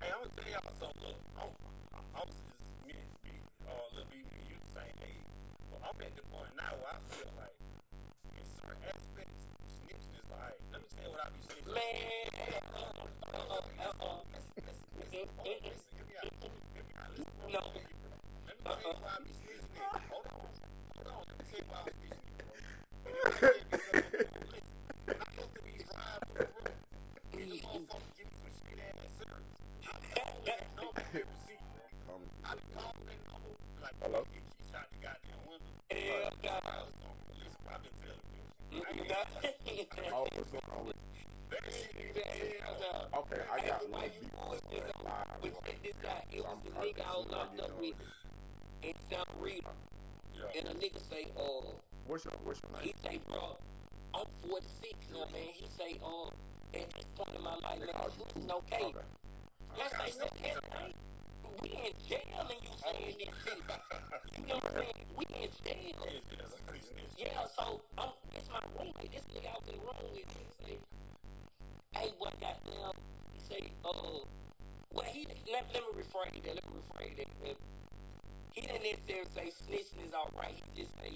Hey, I'm gonna tell y'all something. Look, I'm just little B, you the same age. But I'm at the point now where I feel like in certain aspects, snitching is like, let me tell you what I be saying. Man. Listen, hear me out. No. Let me tell you why I be snitching. Hold on. Let me tell you why I be snitching, bro. Listen, when I go to these drive to the room, these motherfuckers give me some shit ass service. No, receipt, bro. I be calling that number like, hello? She shot the goddamn window. Yeah, God. Listen, I've been telling you. Oh, what's going on with you? Okay, I got one beat live. It was the nigga I was locked up with in South Rita. And a nigga say, what's your name? He say, bro, I'm 46 now, man. He say, at this point in my life, man, it's okay. I say, man, we in jail and you saying this shit. You know what I'm saying? We in jail. Yeah, so it's my roommate. This nigga out in the room with me. He say, hey, what goddamn? He say, well, let me rephrase that. He didn't necessarily say snitching is alright. He just say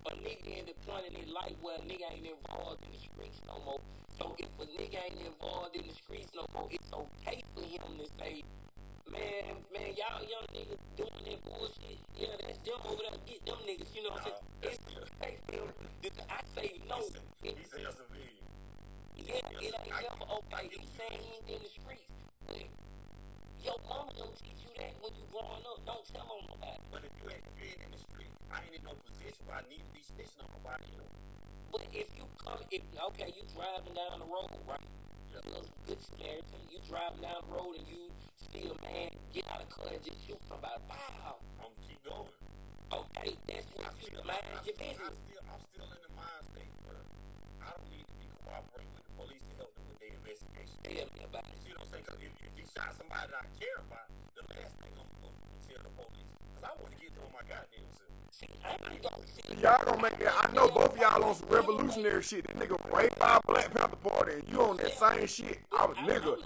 a nigga in the point in his life where a nigga ain't involved in the streets no more. So if a nigga ain't involved in the streets no more, it's okay for him to say, man, y'all young niggas doing that bullshit. Yeah, that's them over there. Get them niggas. You know what I'm saying? It's okay for him. I say no. Yeah, it ain't never okay. He's saying he ain't in the streets. But your mama don't teach you that when you growing up. Don't tell on nobody. But if you ain't in the street, I ain't in no position where I need to be snitching on nobody, you know. But if you you driving down the road, right? You're a good Samaritan. You driving down the road and you still, man, get out of the car and just shoot somebody. Wow. I'm gonna keep going. Okay, that's what you mind your business. I'm still in the mind state, but I don't need to be cooperating with the police to help them with their investigation. Tell me about it. You see what I'm saying? Because if you shot somebody that I care about, the last thing I'm going to tell the police, because I want to get to on my goddamn self. Y'all gonna make that. I know both of y'all on some revolutionary shit. That nigga raped by Black Panther Party and you on that same shit. Nigga,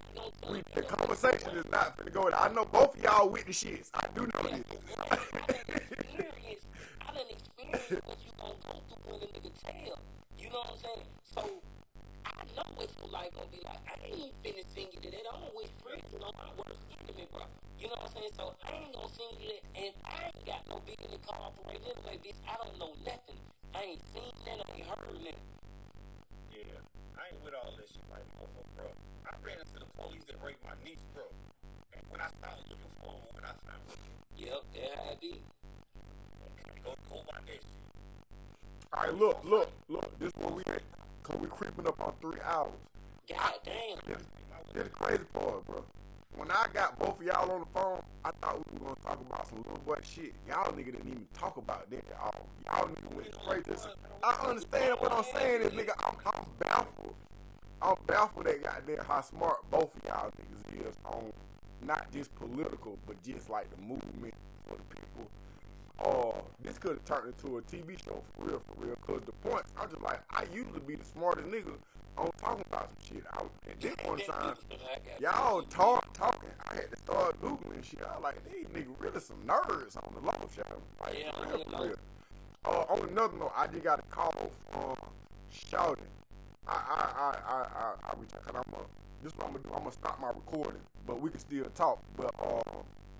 the conversation is not finna go there. I know both of y'all with the shits. I do know this. I done experienced what you gonna go through when a nigga tell. You know what I'm saying? So, I know what your life gonna be like. I ain't finna sing you to that. I don't wish prison on my worst enemy, bro. You know what I'm saying? So, I ain't gonna sing you that. And I ain't got no business cooperating anyway, bitch. I don't know nothing. I ain't seen that. I ain't heard nothing. Yeah. I ain't with all this shit like motherfucker, bro. I ran into the police that raped my niece, bro. And when I started looking for him, when I found him. Yep, that I did. Go about that shit. Alright, look. This one we at. Cause we creeping up on 3 hours. God damn. That's the crazy part, bro. When I got both of y'all on the phone, I thought we were gonna talk about some little boy shit. Y'all nigga didn't even talk about that at all. Y'all nigga went crazy. I understand what I'm saying is, nigga, I'm baffled. I'm baffled at goddamn how smart both of y'all niggas is on not just political, but just like the movement for the people. this could have turned into a TV show for real. Cause the points, I just like, I usually be the smartest nigga on talking about some shit. At this one time, y'all talking. I had to start Googling shit. I was like, these niggas really some nerds on the low show. Like, for real. On another note, I just got a call from Shouting. This is what I'm gonna do. I'm gonna stop my recording, but we can still talk. But